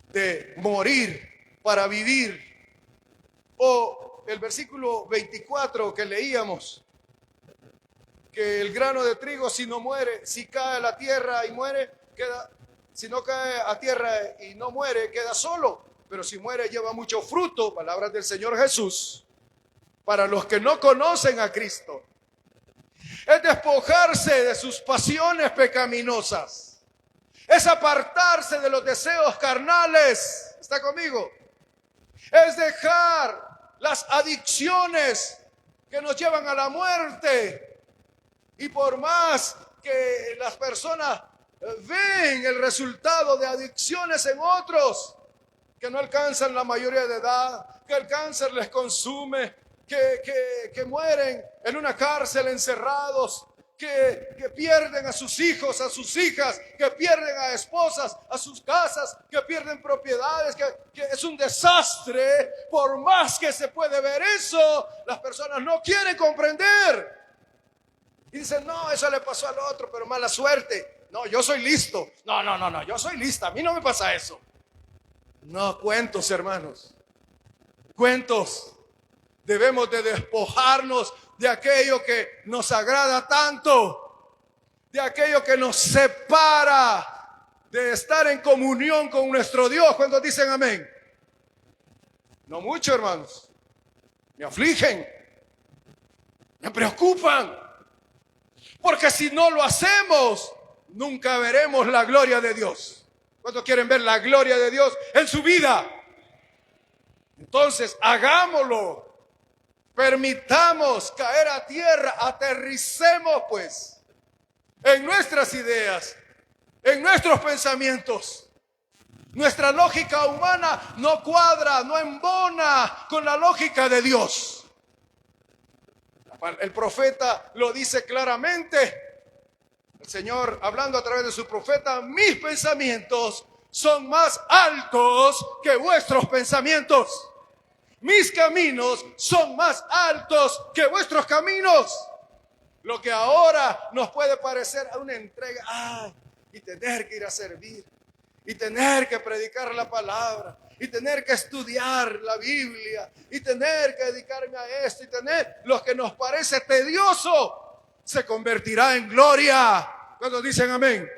C: de morir para vivir, o el versículo 24 que leíamos, que el grano de trigo si no muere, si cae a la tierra y muere, queda Si no cae a tierra y no muere, queda solo. Pero si muere, lleva mucho fruto. Palabras del Señor Jesús. Para los que no conocen a Cristo. Es despojarse de sus pasiones pecaminosas. Es apartarse de los deseos carnales. ¿Está conmigo? Es dejar las adicciones que nos llevan a la muerte. Y por más que las personas ven el resultado de adicciones en otros, que no alcanzan la mayoría de edad, que el cáncer les consume, que mueren en una cárcel encerrados, que pierden a sus hijos, a sus hijas, que pierden a esposas, a sus casas, que pierden propiedades, que es un desastre. Por más que se puede ver eso, las personas no quieren comprender. Y dicen, no, eso le pasó al otro, pero mala suerte. No, yo soy listo. No, yo soy lista, a mí no me pasa eso. No, cuentos, hermanos. Cuentos. Debemos de despojarnos de aquello que nos agrada tanto, de aquello que nos separa de estar en comunión con nuestro Dios. ¿Cuántos dicen amén? No mucho, hermanos. Me afligen, me preocupan, porque si no lo hacemos, nunca veremos la gloria de Dios. ¿Cuántos quieren ver la gloria de Dios en su vida? Entonces, hagámoslo. Permitamos caer a tierra, aterricemos pues en nuestras ideas, en nuestros pensamientos. Nuestra lógica humana no cuadra, no embona con la lógica de Dios. El profeta lo dice claramente. El Señor, hablando a través de su profeta, mis pensamientos son más altos que vuestros pensamientos. Mis caminos son más altos que vuestros caminos. Lo que ahora nos puede parecer a una entrega, y tener que ir a servir, y tener que predicar la palabra, y tener que estudiar la Biblia, y tener que dedicarme a esto, y tener lo que nos parece tedioso, se convertirá en gloria. ¿Cuántos dicen amén?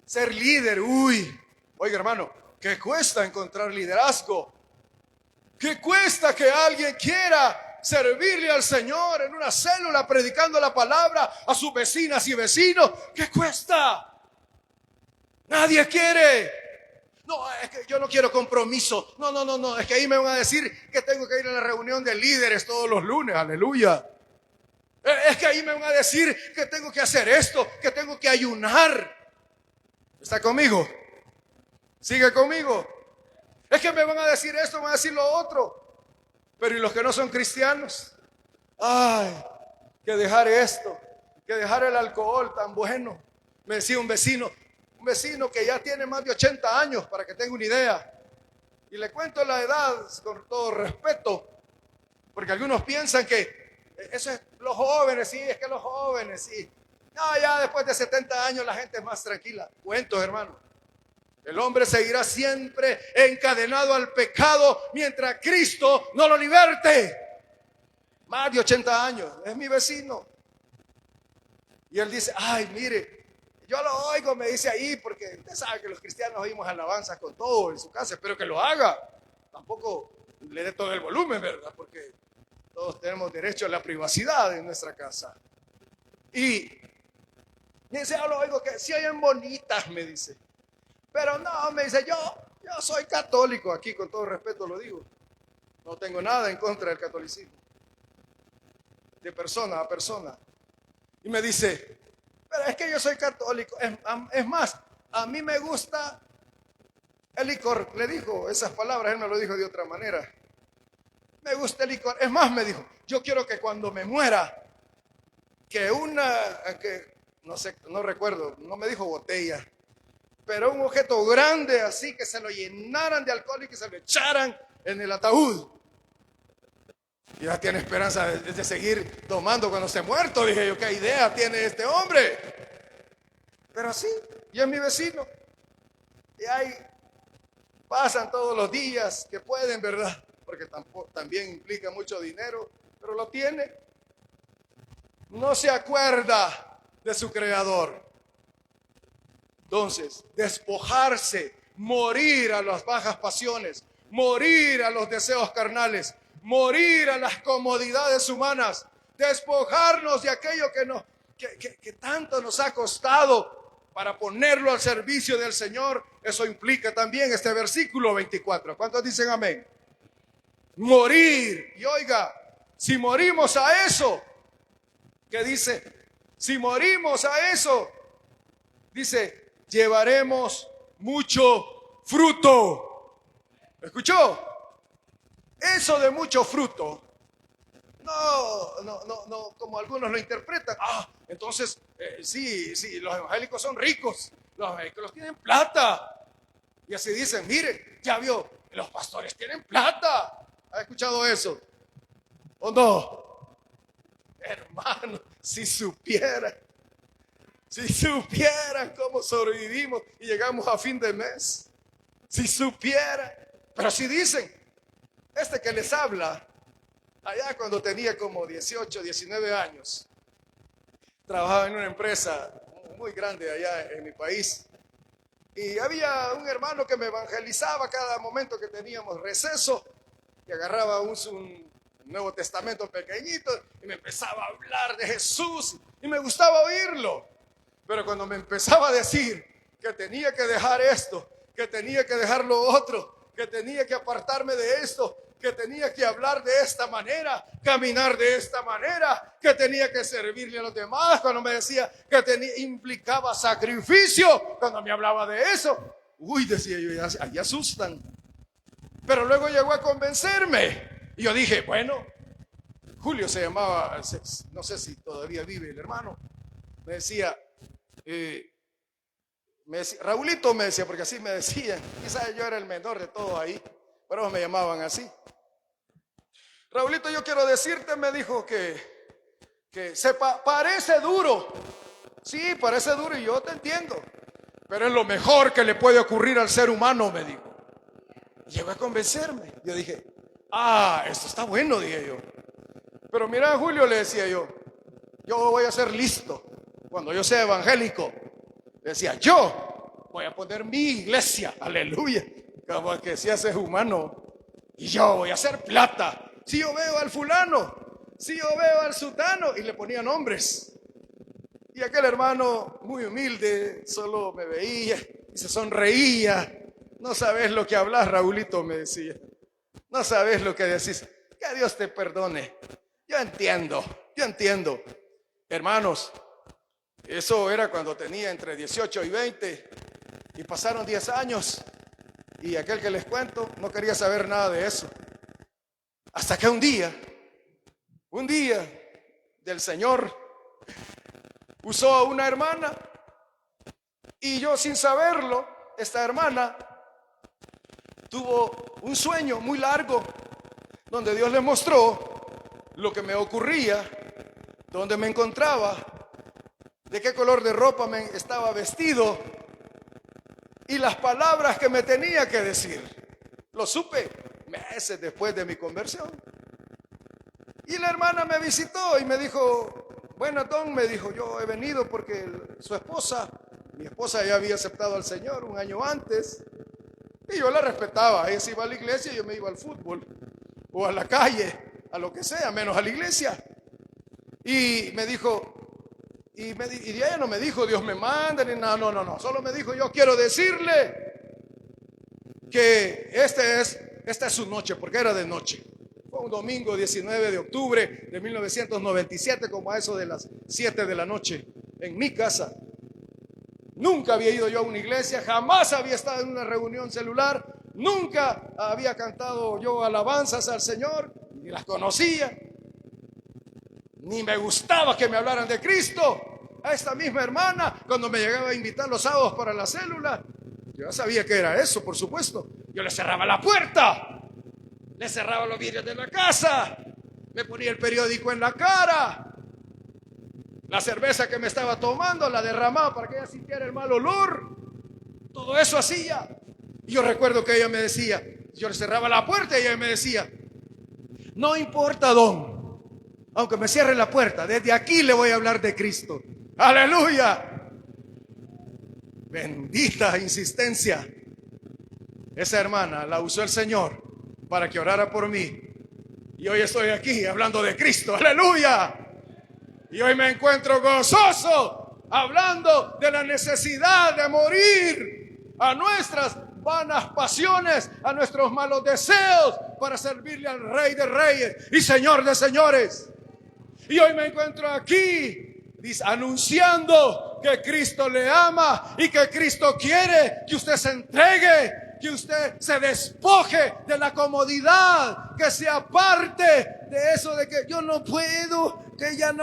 C: Ser líder, oiga hermano, ¿qué cuesta encontrar liderazgo? ¿Qué cuesta que alguien quiera servirle al Señor en una célula predicando la palabra a sus vecinas y vecinos? ¿Qué cuesta? Nadie quiere. No, es que yo no quiero compromiso. No, es que ahí me van a decir que tengo que ir a la reunión de líderes todos los lunes, aleluya. Es que ahí me van a decir que tengo que hacer esto, que tengo que ayunar. ¿Está conmigo? ¿Sigue conmigo? Es que me van a decir esto, me van a decir lo otro. Pero ¿y los que no son cristianos? Que dejar esto, que dejar el alcohol tan bueno. Me decía un vecino que ya tiene más de 80 años, para que tenga una idea. Y le cuento la edad con todo respeto, porque algunos piensan que eso es los jóvenes, sí, es que los jóvenes, sí. No, ya después de 70 años la gente es más tranquila. Cuentos, hermano. El hombre seguirá siempre encadenado al pecado mientras Cristo no lo liberte. Más de 80 años, es mi vecino. Y él dice, mire, yo lo oigo, me dice ahí, porque usted sabe que los cristianos oímos alabanzas con todo en su casa, espero que lo haga. Tampoco le dé todo el volumen, ¿verdad? Porque todos tenemos derecho a la privacidad en nuestra casa. Y me dice, yo lo oigo que si oyen bonitas, me dice. Pero no, me dice, yo soy católico, aquí con todo respeto lo digo. No tengo nada en contra del catolicismo. De persona a persona. Y me dice, pero es que yo soy católico. Es más, a mí me gusta el licor. Le dijo esas palabras, él me lo dijo de otra manera. Me gusta el licor. Es más, me dijo, yo quiero que cuando me muera, que no sé, no recuerdo, no me dijo botella, pero un objeto grande así, que se lo llenaran de alcohol y que se lo echaran en el ataúd. Y ya tiene esperanza de seguir tomando cuando esté muerto. Dije yo, ¿qué idea tiene este hombre? Pero sí, y es mi vecino. Y ahí pasan todos los días que pueden, ¿verdad? Porque también implica mucho dinero, pero lo tiene. No se acuerda de su creador. Entonces, despojarse, morir a las bajas pasiones, morir a los deseos carnales, morir a las comodidades humanas, despojarnos de aquello que tanto nos ha costado para ponerlo al servicio del Señor. Eso implica también este versículo 24. ¿Cuántos dicen amén? Morir. Y oiga, si morimos a eso, ¿qué dice? Si morimos a eso, dice, llevaremos mucho fruto. ¿Escuchó? Eso de mucho fruto, no, como algunos lo interpretan. Entonces, sí, los evangélicos son ricos, los evangélicos tienen plata. Y así dicen, mire, ya vio, los pastores tienen plata. ¿Ha escuchado eso? ¿O no? Hermano, si supieran cómo sobrevivimos y llegamos a fin de mes, si supieran. Pero si dicen, este que les habla, allá cuando tenía como 18, 19 años, trabajaba en una empresa muy grande allá en mi país, y había un hermano que me evangelizaba cada momento que teníamos receso, y agarraba un Nuevo Testamento pequeñito y me empezaba a hablar de Jesús y me gustaba oírlo. Pero cuando me empezaba a decir que tenía que dejar esto, que tenía que dejar lo otro, que tenía que apartarme de esto, que tenía que hablar de esta manera, caminar de esta manera, que tenía que servirle a los demás, cuando me decía que implicaba sacrificio, cuando me hablaba de eso, decía yo, ahí asustan. Pero luego llegó a convencerme y yo dije, bueno, Julio se llamaba, no sé si todavía vive el hermano, me decía, Raulito me decía, porque así me decían, quizás yo era el menor de todos ahí, pero me llamaban así. Raulito, yo quiero decirte, me dijo, que parece duro. Sí, parece duro y yo te entiendo, pero es lo mejor que le puede ocurrir al ser humano, me dijo. Llegó a convencerme. Yo dije, esto está bueno, dije yo. Pero mira, Julio, le decía yo voy a ser listo cuando yo sea evangélico. Le decía, yo voy a poner mi iglesia, aleluya, como que si haces humano, y yo voy a hacer plata. Si yo veo al fulano, si yo veo al sutano, y le ponía nombres. Y aquel hermano muy humilde solo me veía y se sonreía. No sabes lo que hablas, Raulito, me decía. No sabes lo que decís. Que Dios te perdone. Yo entiendo. Hermanos, eso era cuando tenía entre 18 y 20. Y pasaron 10 años. Y aquel que les cuento no quería saber nada de eso. Hasta que un día del Señor usó a una hermana. Y yo, sin saberlo, esta hermana tuvo un sueño muy largo donde Dios le mostró lo que me ocurría, dónde me encontraba, de qué color de ropa me estaba vestido y las palabras que me tenía que decir. Lo supe meses después de mi conversión. Y la hermana me visitó y me dijo, bueno, Don, me dijo, yo he venido porque mi esposa ya había aceptado al Señor un año antes. Y yo la respetaba. Ella se iba a la iglesia y yo me iba al fútbol o a la calle, a lo que sea, menos a la iglesia. Y me dijo, y ella no me dijo, Dios me manda, ni nada, no. Solo me dijo, yo quiero decirle que esta es su noche, porque era de noche. Fue un domingo 19 de octubre de 1997, como a eso de las 7 de la noche, en mi casa. Nunca había ido yo a una iglesia, jamás había estado en una reunión celular, nunca había cantado yo alabanzas al Señor, ni las conocía, ni me gustaba que me hablaran de Cristo. A esta misma hermana, cuando me llegaba a invitar los sábados para la célula, yo sabía que era eso, por supuesto. Yo le cerraba la puerta, le cerraba los vidrios de la casa, me ponía el periódico en la cara. La cerveza que me estaba tomando la derramaba para que ella sintiera el mal olor. Todo eso hacía. Y yo recuerdo que ella me decía, yo le cerraba la puerta y ella me decía, no importa, Don, aunque me cierre la puerta, desde aquí le voy a hablar de Cristo. Aleluya. Bendita insistencia. Esa hermana la usó el Señor para que orara por mí. Y hoy estoy aquí hablando de Cristo. ¡Aleluya! Y hoy me encuentro gozoso hablando de la necesidad de morir a nuestras vanas pasiones, a nuestros malos deseos, para servirle al Rey de Reyes y Señor de Señores. Y hoy me encuentro aquí anunciando que Cristo le ama y que Cristo quiere que usted se entregue, que usted se despoje de la comodidad, que se aparte de eso de que yo no puedo, que ya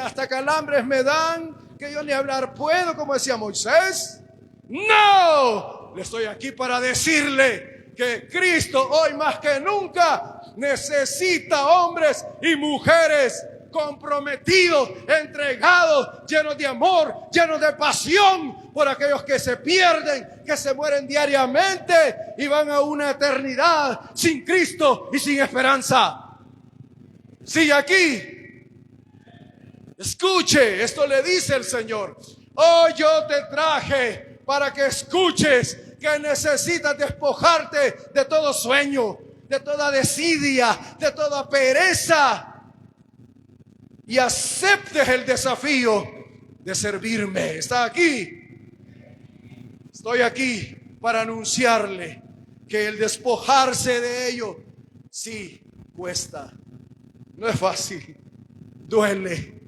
C: hasta calambres me dan, que yo ni hablar puedo, como decía Moisés. No, le estoy aquí para decirle que Cristo hoy más que nunca necesita hombres y mujeres comprometidos, entregados, llenos de amor, llenos de pasión por aquellos que se pierden, que se mueren diariamente y van a una eternidad sin Cristo y sin esperanza. Sigue aquí. Escuche, esto le dice el Señor. Hoy yo te traje para que escuches que necesitas despojarte de todo sueño, de toda desidia, de toda pereza, y aceptes el desafío de servirme. Está aquí. Estoy aquí para anunciarle que el despojarse de ello sí cuesta. No es fácil, duele.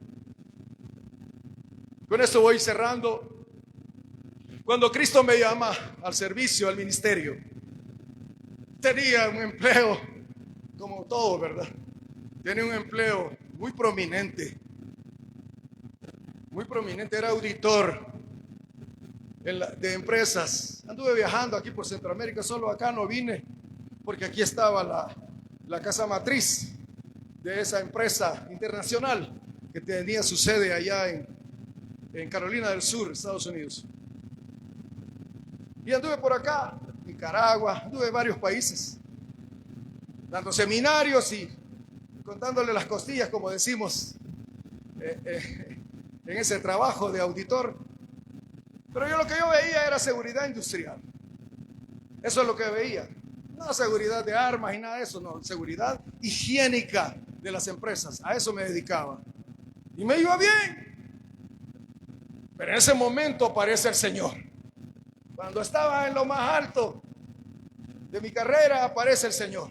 C: Con esto voy cerrando. Cuando Cristo me llama al servicio, al ministerio, tenía un empleo como todo, ¿verdad? Tenía un empleo muy prominente, era auditor de empresas. Anduve viajando aquí por Centroamérica, solo acá no vine, porque aquí estaba la casa matriz de esa empresa internacional que tenía su sede allá en Carolina del Sur, Estados Unidos. Y anduve por acá, Nicaragua, anduve en varios países, dando seminarios y contándole las costillas, como decimos, en ese trabajo de auditor. Pero lo que yo veía era seguridad industrial. Eso es lo que veía. No seguridad de armas y nada de eso, no. Seguridad higiénica de las empresas. A eso me dedicaba. Y me iba bien. Pero en ese momento aparece el Señor. Cuando estaba en lo más alto de mi carrera, aparece el Señor.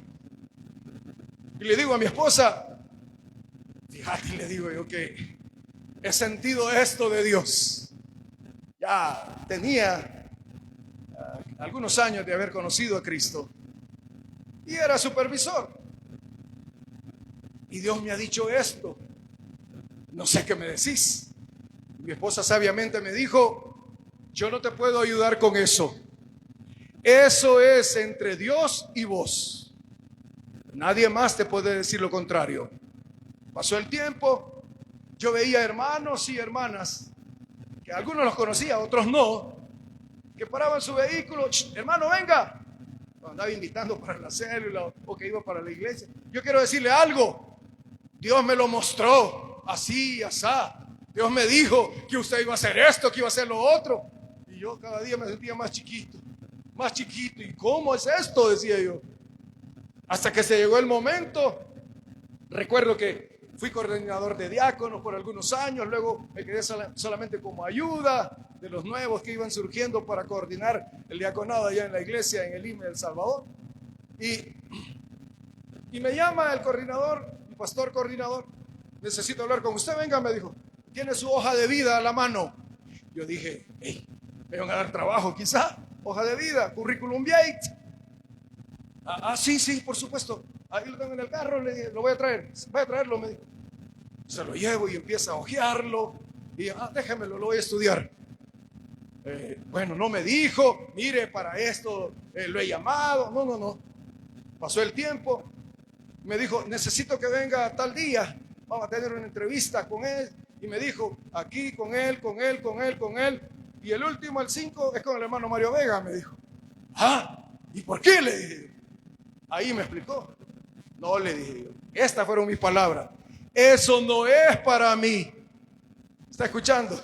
C: Y le digo a mi esposa, fíjate, le digo yo que he sentido esto de Dios. Ya tenía algunos años de haber conocido a Cristo y era supervisor. Y Dios me ha dicho esto. No sé qué me decís. Y mi esposa sabiamente me dijo, yo no te puedo ayudar con eso. Eso es entre Dios y vos. Nadie más te puede decir lo contrario. Pasó el tiempo, yo veía hermanos y hermanas, que algunos los conocía, otros no, que paraban su vehículo, hermano, venga. Andaba invitando para la célula o que iba para la iglesia. Yo quiero decirle algo. Dios me lo mostró, así, asá. Dios me dijo que usted iba a hacer esto, que iba a hacer lo otro. Y yo cada día me sentía más chiquito. ¿Y cómo es esto? Decía yo. Hasta que se llegó el momento. Recuerdo que fui coordinador de diáconos por algunos años, luego me quedé solamente como ayuda de los nuevos que iban surgiendo para coordinar el diaconado allá en la iglesia, en el IME de El Salvador. Y me llama el coordinador, el pastor coordinador, necesito hablar con usted, venga, me dijo, ¿tiene su hoja de vida a la mano? Yo dije, hey, me van a dar trabajo quizá, hoja de vida, curriculum vitae. Sí, por supuesto. Ahí lo tengo en el carro, le dije, lo voy a traer. Voy a traerlo, me dijo. Se lo llevo y empieza a hojearlo. Y déjemelo, lo voy a estudiar. Bueno, no me dijo, mire, para esto lo he llamado. No. Pasó el tiempo. Me dijo, necesito que venga tal día. Vamos a tener una entrevista con él. Y me dijo, aquí con él. Y el último, el 5, es con el hermano Mario Vega, me dijo. ¿Y por qué? Le dije. Ahí me explicó. No, le dije yo. Estas fueron mis palabras. Eso no es para mí. ¿Está escuchando?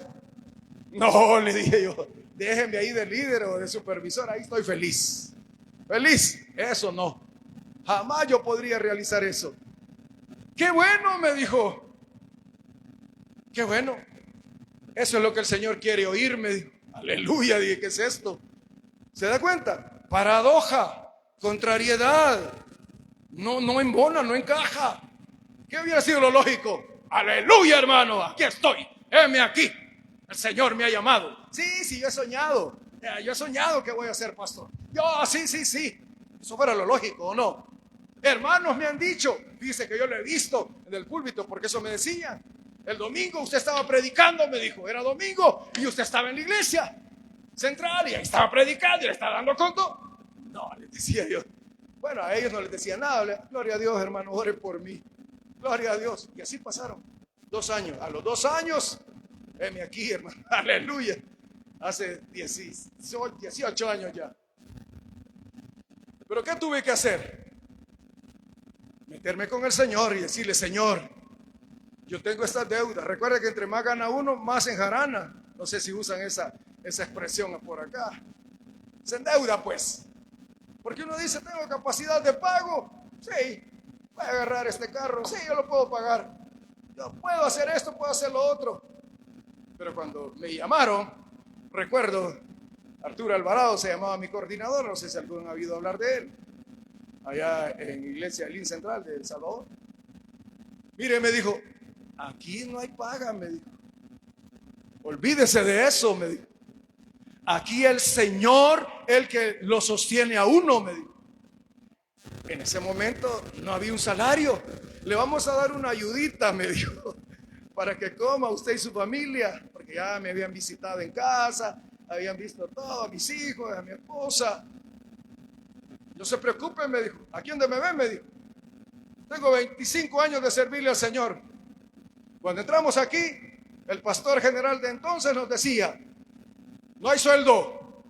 C: No, le dije yo. déjenme ahí de líder o de supervisor, ahí estoy feliz. Feliz, eso no. Jamás yo podría realizar eso. Qué bueno, me dijo. Qué bueno. Eso es lo que el Señor quiere oír, me dijo. Aleluya, dije, ¿qué es esto? ¿Se da cuenta? Paradoja, contrariedad. No embona, no encaja. ¿Qué hubiera sido lo lógico? Aleluya, hermano, aquí estoy. Heme aquí. El Señor me ha llamado. Sí, yo he soñado. Yo he soñado que voy a ser pastor. Sí. Eso fuera lo lógico, ¿o no? Hermanos me han dicho, dice que yo lo he visto en el púlpito, porque eso me decían. El domingo usted estaba predicando, me dijo, era domingo, y usted estaba en la iglesia central, y ahí estaba predicando, y le estaba dando conto. No, les decía yo. Bueno, a ellos no les decía nada. Gloria a Dios, hermano, ore por mí. Gloria a Dios. Y así pasaron 2 años. A los 2 años, heme aquí, hermano. Aleluya. Hace 18 años ya. ¿Pero qué tuve que hacer? Meterme con el Señor y decirle, Señor, yo tengo estas deudas. Recuerda que entre más gana uno, más enjarana. No sé si usan esa expresión por acá. Se endeuda, pues. Porque uno dice, tengo capacidad de pago. Sí, voy a agarrar este carro. Sí, yo lo puedo pagar. Yo puedo hacer esto, puedo hacer lo otro. Pero cuando me llamaron, recuerdo, Arturo Alvarado se llamaba mi coordinador. No sé si alguno ha oído hablar de él. Allá en Iglesia Lin Central de El Salvador. Mire, me dijo, aquí no hay paga, me dijo. Olvídese de eso, me dijo. Aquí el Señor, el que lo sostiene a uno, me dijo. En ese momento no había un salario. Le vamos a dar una ayudita, me dijo, para que coma usted y su familia, porque ya me habían visitado en casa, habían visto todo, a mis hijos, a mi esposa. No se preocupe, me dijo. Aquí donde me ven, me dijo. Tengo 25 años de servirle al Señor. Cuando entramos aquí, el pastor general de entonces nos decía, no hay sueldo.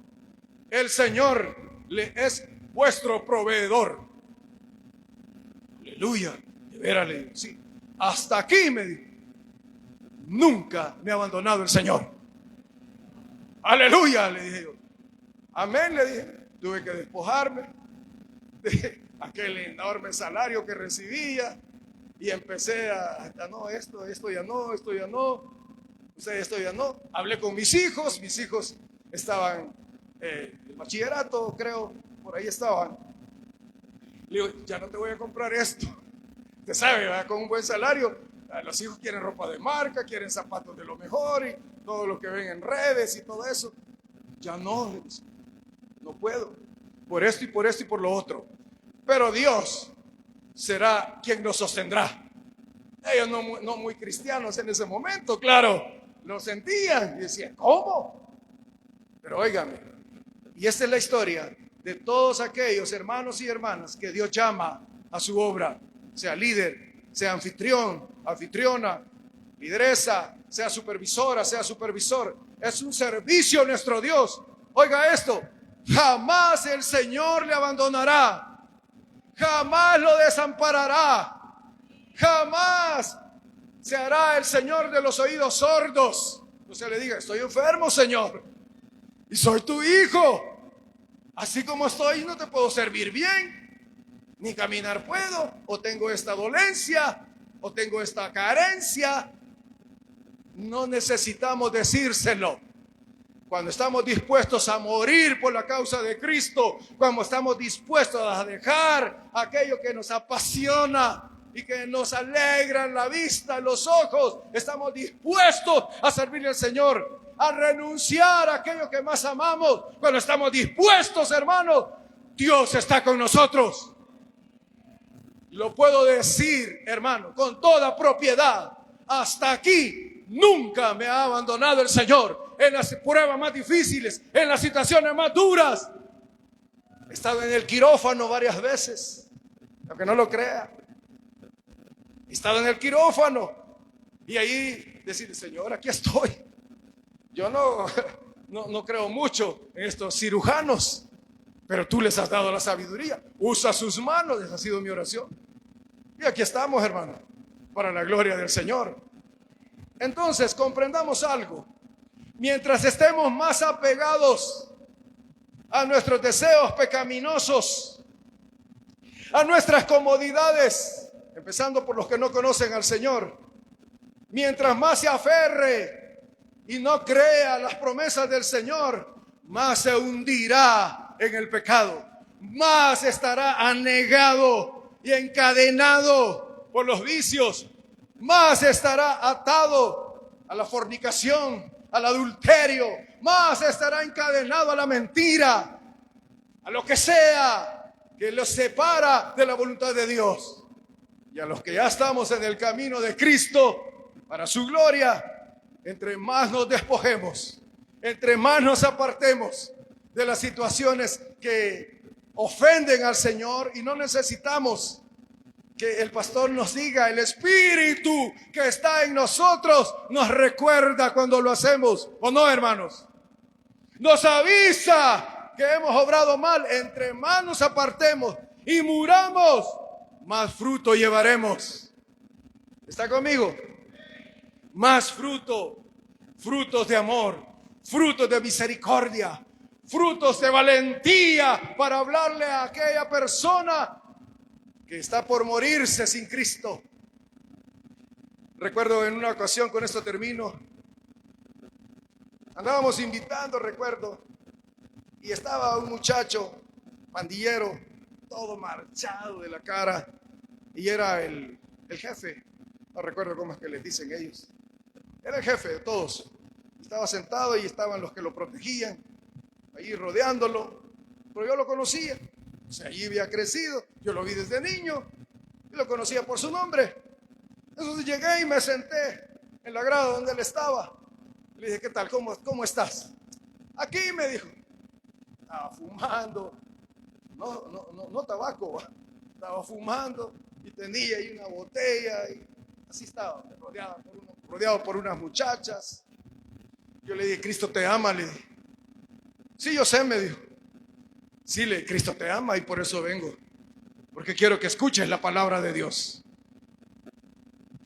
C: El Señor es vuestro proveedor. Aleluya. De veras le digo, sí. Hasta aquí, me dijo. Nunca me ha abandonado el Señor. Aleluya, le dije yo. Amén, le dije. Tuve que despojarme de aquel enorme salario que recibía y empecé a no, esto ya no, esto ya no. Esto ya no. Hablé con mis hijos estaban en el bachillerato, creo, por ahí estaban. Le digo, ya no te voy a comprar esto. Usted sabe, ¿verdad? Con un buen salario, los hijos quieren ropa de marca, quieren zapatos de lo mejor y todo lo que ven en redes y todo eso. Ya no puedo. Por esto y por esto y por lo otro. Pero Dios será quien nos sostendrá. Ellos no muy cristianos en ese momento, claro. Lo sentían y decían, ¿cómo? Pero óigame, y esta es la historia de todos aquellos hermanos y hermanas que Dios llama a su obra, sea líder, sea anfitrión, anfitriona, lideresa, sea supervisora, sea supervisor. Es un servicio a nuestro Dios. Oiga esto, jamás el Señor le abandonará, jamás lo desamparará, jamás se hará el Señor de los oídos sordos. Usted le diga, estoy enfermo, Señor, y soy tu hijo. Así como estoy, no te puedo servir bien, ni caminar puedo, o tengo esta dolencia, o tengo esta carencia. No necesitamos decírselo. Cuando estamos dispuestos a morir por la causa de Cristo, cuando estamos dispuestos a dejar aquello que nos apasiona y que nos alegran la vista, los ojos, estamos dispuestos a servirle al Señor, a renunciar a aquello que más amamos. Cuando estamos dispuestos, hermanos, Dios está con nosotros. Lo puedo decir, hermano, con toda propiedad. Hasta aquí nunca me ha abandonado el Señor. En las pruebas más difíciles, en las situaciones más duras. He estado en el quirófano varias veces, aunque no lo crea. He estado en el quirófano y ahí decirle, Señor, aquí estoy. Yo no creo mucho en estos cirujanos, pero tú les has dado la sabiduría. Usa sus manos, esa ha sido mi oración. Y aquí estamos, hermano, para la gloria del Señor. Entonces, comprendamos algo. Mientras estemos más apegados a nuestros deseos pecaminosos, a nuestras comodidades, empezando por los que no conocen al Señor, mientras más se aferre y no crea las promesas del Señor, más se hundirá en el pecado, más estará anegado y encadenado por los vicios, más estará atado a la fornicación, al adulterio, más estará encadenado a la mentira, a lo que sea que los separa de la voluntad de Dios. Y a los que ya estamos en el camino de Cristo para su gloria, entre más nos despojemos, entre más nos apartemos de las situaciones que ofenden al Señor, y no necesitamos que el pastor nos diga, el Espíritu que está en nosotros nos recuerda cuando lo hacemos, ¿o no, hermanos? Nos avisa que hemos obrado mal. Entre más nos apartemos y muramos, más fruto llevaremos. ¿Está conmigo? Más fruto, frutos de amor, frutos de misericordia, frutos de valentía para hablarle a aquella persona que está por morirse sin Cristo. Recuerdo en una ocasión, con esto termino, andábamos invitando, recuerdo, y estaba un muchacho pandillero, todo marchado de la cara, y era el jefe, no recuerdo cómo es que les dicen ellos, era el jefe de todos. Estaba sentado y estaban los que lo protegían, allí rodeándolo, pero yo lo conocía. O sea, allí había crecido, yo lo vi desde niño y lo conocía por su nombre. Entonces llegué y me senté en la grada donde él estaba. Le dije, ¿qué tal? ¿Cómo estás? Aquí, me dijo. Estaba fumando, no tabaco, estaba fumando y tenía ahí una botella y así estaba, rodeado por unas muchachas. Yo le dije, Cristo te ama, le dije. Sí, yo sé, me dijo. Sí, Cristo te ama y por eso vengo, porque quiero que escuches la palabra de Dios.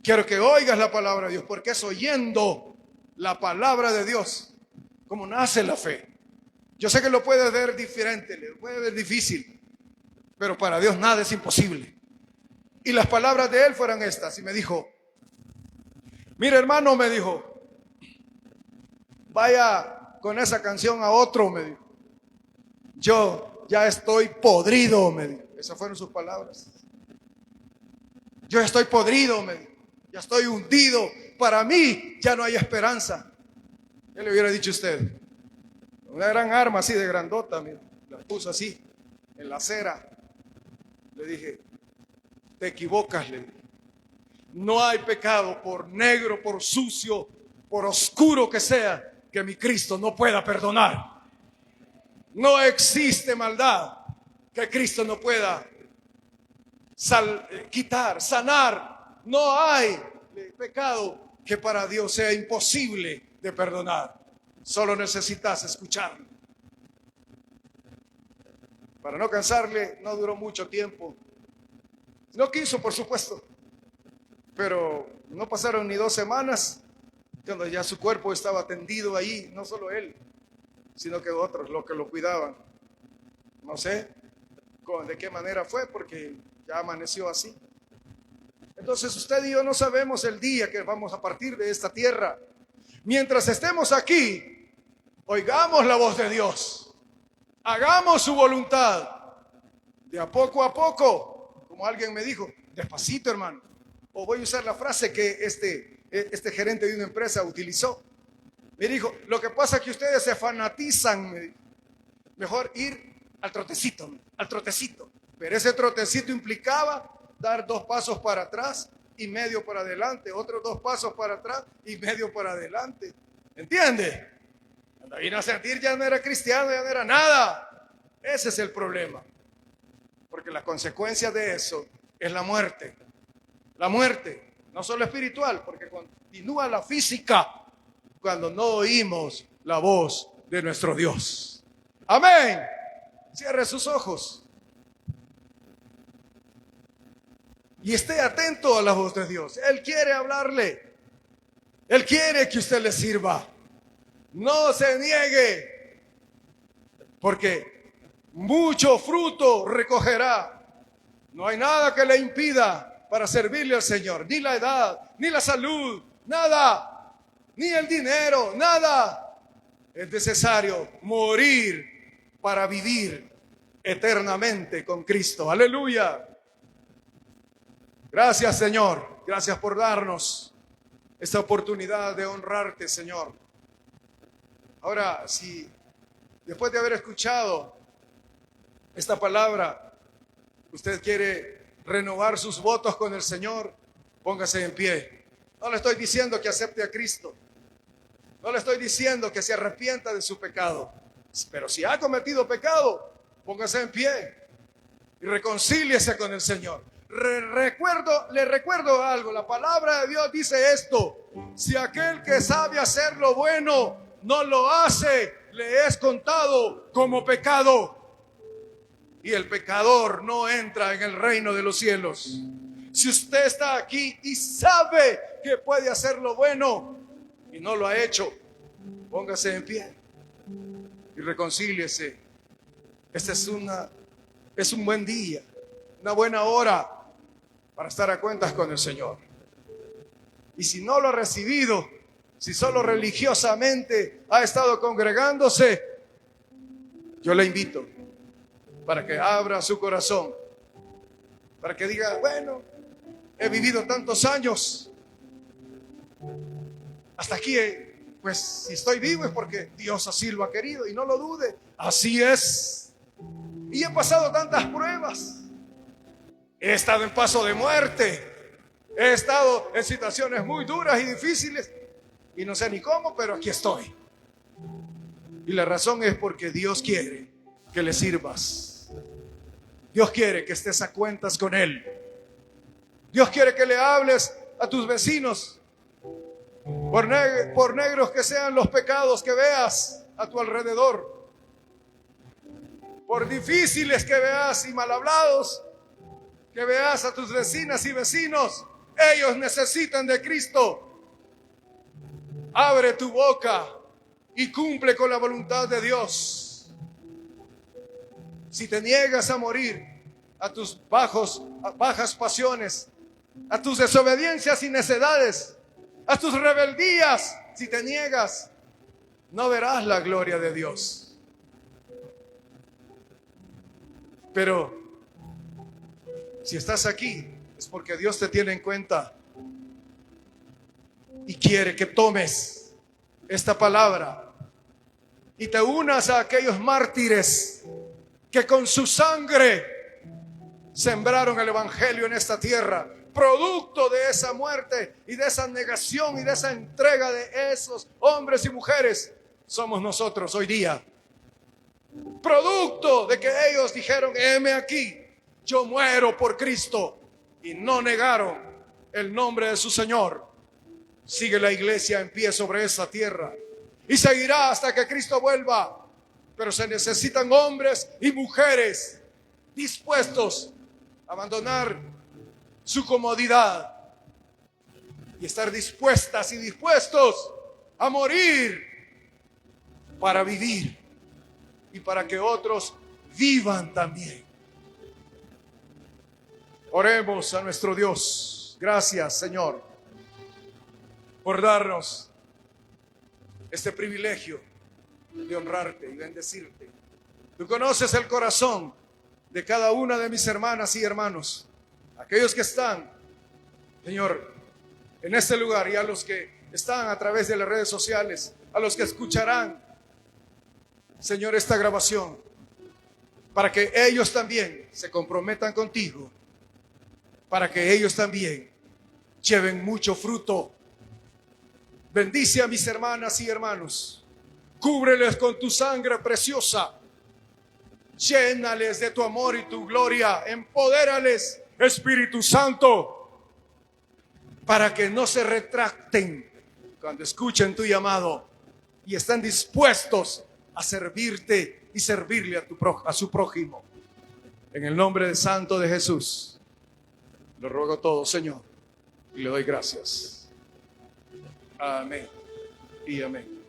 C: Quiero que oigas la palabra de Dios, porque es oyendo la palabra de Dios como nace la fe. Yo sé que lo puedes ver diferente, lo puedes ver difícil, pero para Dios nada es imposible. Y las palabras de él fueron estas, y me dijo, mira, hermano, me dijo, vaya con esa canción a otro, me dijo. Yo ya estoy podrido, me dijo. Esas fueron sus palabras. Yo estoy podrido, me dijo. Ya estoy hundido. Para mí ya no hay esperanza. ¿Qué le hubiera dicho usted? Una gran arma así de grandota, mira, la puso así en la acera. Le dije, te equivocas, le dije. No hay pecado, por negro, por sucio, por oscuro que sea, que mi Cristo no pueda perdonar. No existe maldad que Cristo no pueda quitar, sanar. No hay pecado que para Dios sea imposible de perdonar. Solo necesitas escucharlo. Para no cansarle, no duró mucho tiempo. No quiso, por supuesto, pero no pasaron ni 2 semanas cuando ya su cuerpo estaba tendido ahí, no solo él, sino que otros, los que lo cuidaban. No sé de qué manera fue, porque ya amaneció así. Entonces usted y yo no sabemos el día que vamos a partir de esta tierra. Mientras estemos aquí, oigamos la voz de Dios, hagamos su voluntad, de a poco, como alguien me dijo, despacito, hermano. O voy a usar la frase que este gerente de una empresa utilizó. Me dijo, lo que pasa es que ustedes se fanatizan, me dijo. Mejor ir al trotecito. Pero ese trotecito implicaba dar 2 pasos para atrás y medio para adelante, otros 2 pasos para atrás y medio para adelante. ¿Entiende? Cuando vino a sentir ya no era cristiano, ya no era nada. Ese es el problema. Porque la consecuencia de eso es la muerte. La muerte, no solo espiritual, porque continúa la física cuando no oímos la voz de nuestro Dios. Amén. Cierre sus ojos y esté atento a la voz de Dios. Él quiere hablarle. Él quiere que usted le sirva. No se niegue, porque mucho fruto recogerá. No hay nada que le impida para servirle al Señor, ni la edad, ni la salud, nada, ni el dinero, nada. Es necesario morir para vivir eternamente con Cristo. Aleluya. Gracias, Señor. Gracias por darnos esta oportunidad de honrarte, Señor. Ahora, si después de haber escuchado esta palabra, usted quiere renovar sus votos con el Señor, póngase en pie. No le estoy diciendo que acepte a Cristo. No le estoy diciendo que se arrepienta de su pecado. Pero si ha cometido pecado, póngase en pie y reconcíliese con el Señor. Le recuerdo algo. La palabra de Dios dice esto: si aquel que sabe hacer lo bueno no lo hace, le es contado como pecado. Y el pecador no entra en el reino de los cielos. Si usted está aquí y sabe que puede hacer lo bueno y no lo ha hecho, póngase en pie y reconcíliese. Este es un buen día, una buena hora para estar a cuentas con el Señor. Y si no lo ha recibido, si solo religiosamente ha estado congregándose, yo le invito para que abra su corazón, para que diga: bueno, he vivido tantos años, hasta aquí, pues si estoy vivo es porque Dios así lo ha querido, y no lo dude, así es. Y he pasado tantas pruebas, he estado en paso de muerte, he estado en situaciones muy duras y difíciles, y no sé ni cómo, pero aquí estoy. Y la razón es porque Dios quiere que le sirvas. Dios quiere que estés a cuentas con Él. Dios quiere que le hables a tus vecinos, por negros que sean los pecados que veas a tu alrededor, por difíciles que veas y mal hablados que veas a tus vecinas y vecinos. Ellos necesitan de Cristo. Abre tu boca y cumple con la voluntad de Dios. Si te niegas a morir a tus bajas pasiones, a tus desobediencias y necedades, a tus rebeldías, si te niegas, no verás la gloria de Dios. Pero si estás aquí, es porque Dios te tiene en cuenta y quiere que tomes esta palabra y te unas a aquellos mártires que con su sangre sembraron el evangelio en esta tierra. Producto de esa muerte y de esa negación y de esa entrega de esos hombres y mujeres somos nosotros hoy día. Producto de que ellos dijeron: heme aquí, yo muero por Cristo, y no negaron el nombre de su Señor. Sigue la iglesia en pie sobre esa tierra y seguirá hasta que Cristo vuelva. Pero se necesitan hombres y mujeres dispuestos a abandonar su comodidad y estar dispuestas y dispuestos a morir para vivir y para que otros vivan también. Oremos a nuestro Dios. Gracias, Señor, por darnos este privilegio de honrarte y bendecirte. Tú conoces el corazón de cada una de mis hermanas y hermanos, aquellos que están, Señor, en este lugar, y a los que están a través de las redes sociales, a los que escucharán, Señor, esta grabación, para que ellos también se comprometan contigo, para que ellos también lleven mucho fruto. Bendice a mis hermanas y hermanos, cúbreles con tu sangre preciosa, llénales de tu amor y tu gloria, empodérales, Espíritu Santo, para que no se retracten cuando escuchen tu llamado y estén dispuestos a servirte y servirle a su prójimo. En el nombre santo de Jesús, lo ruego todo, Señor, y le doy gracias. Amén y amén.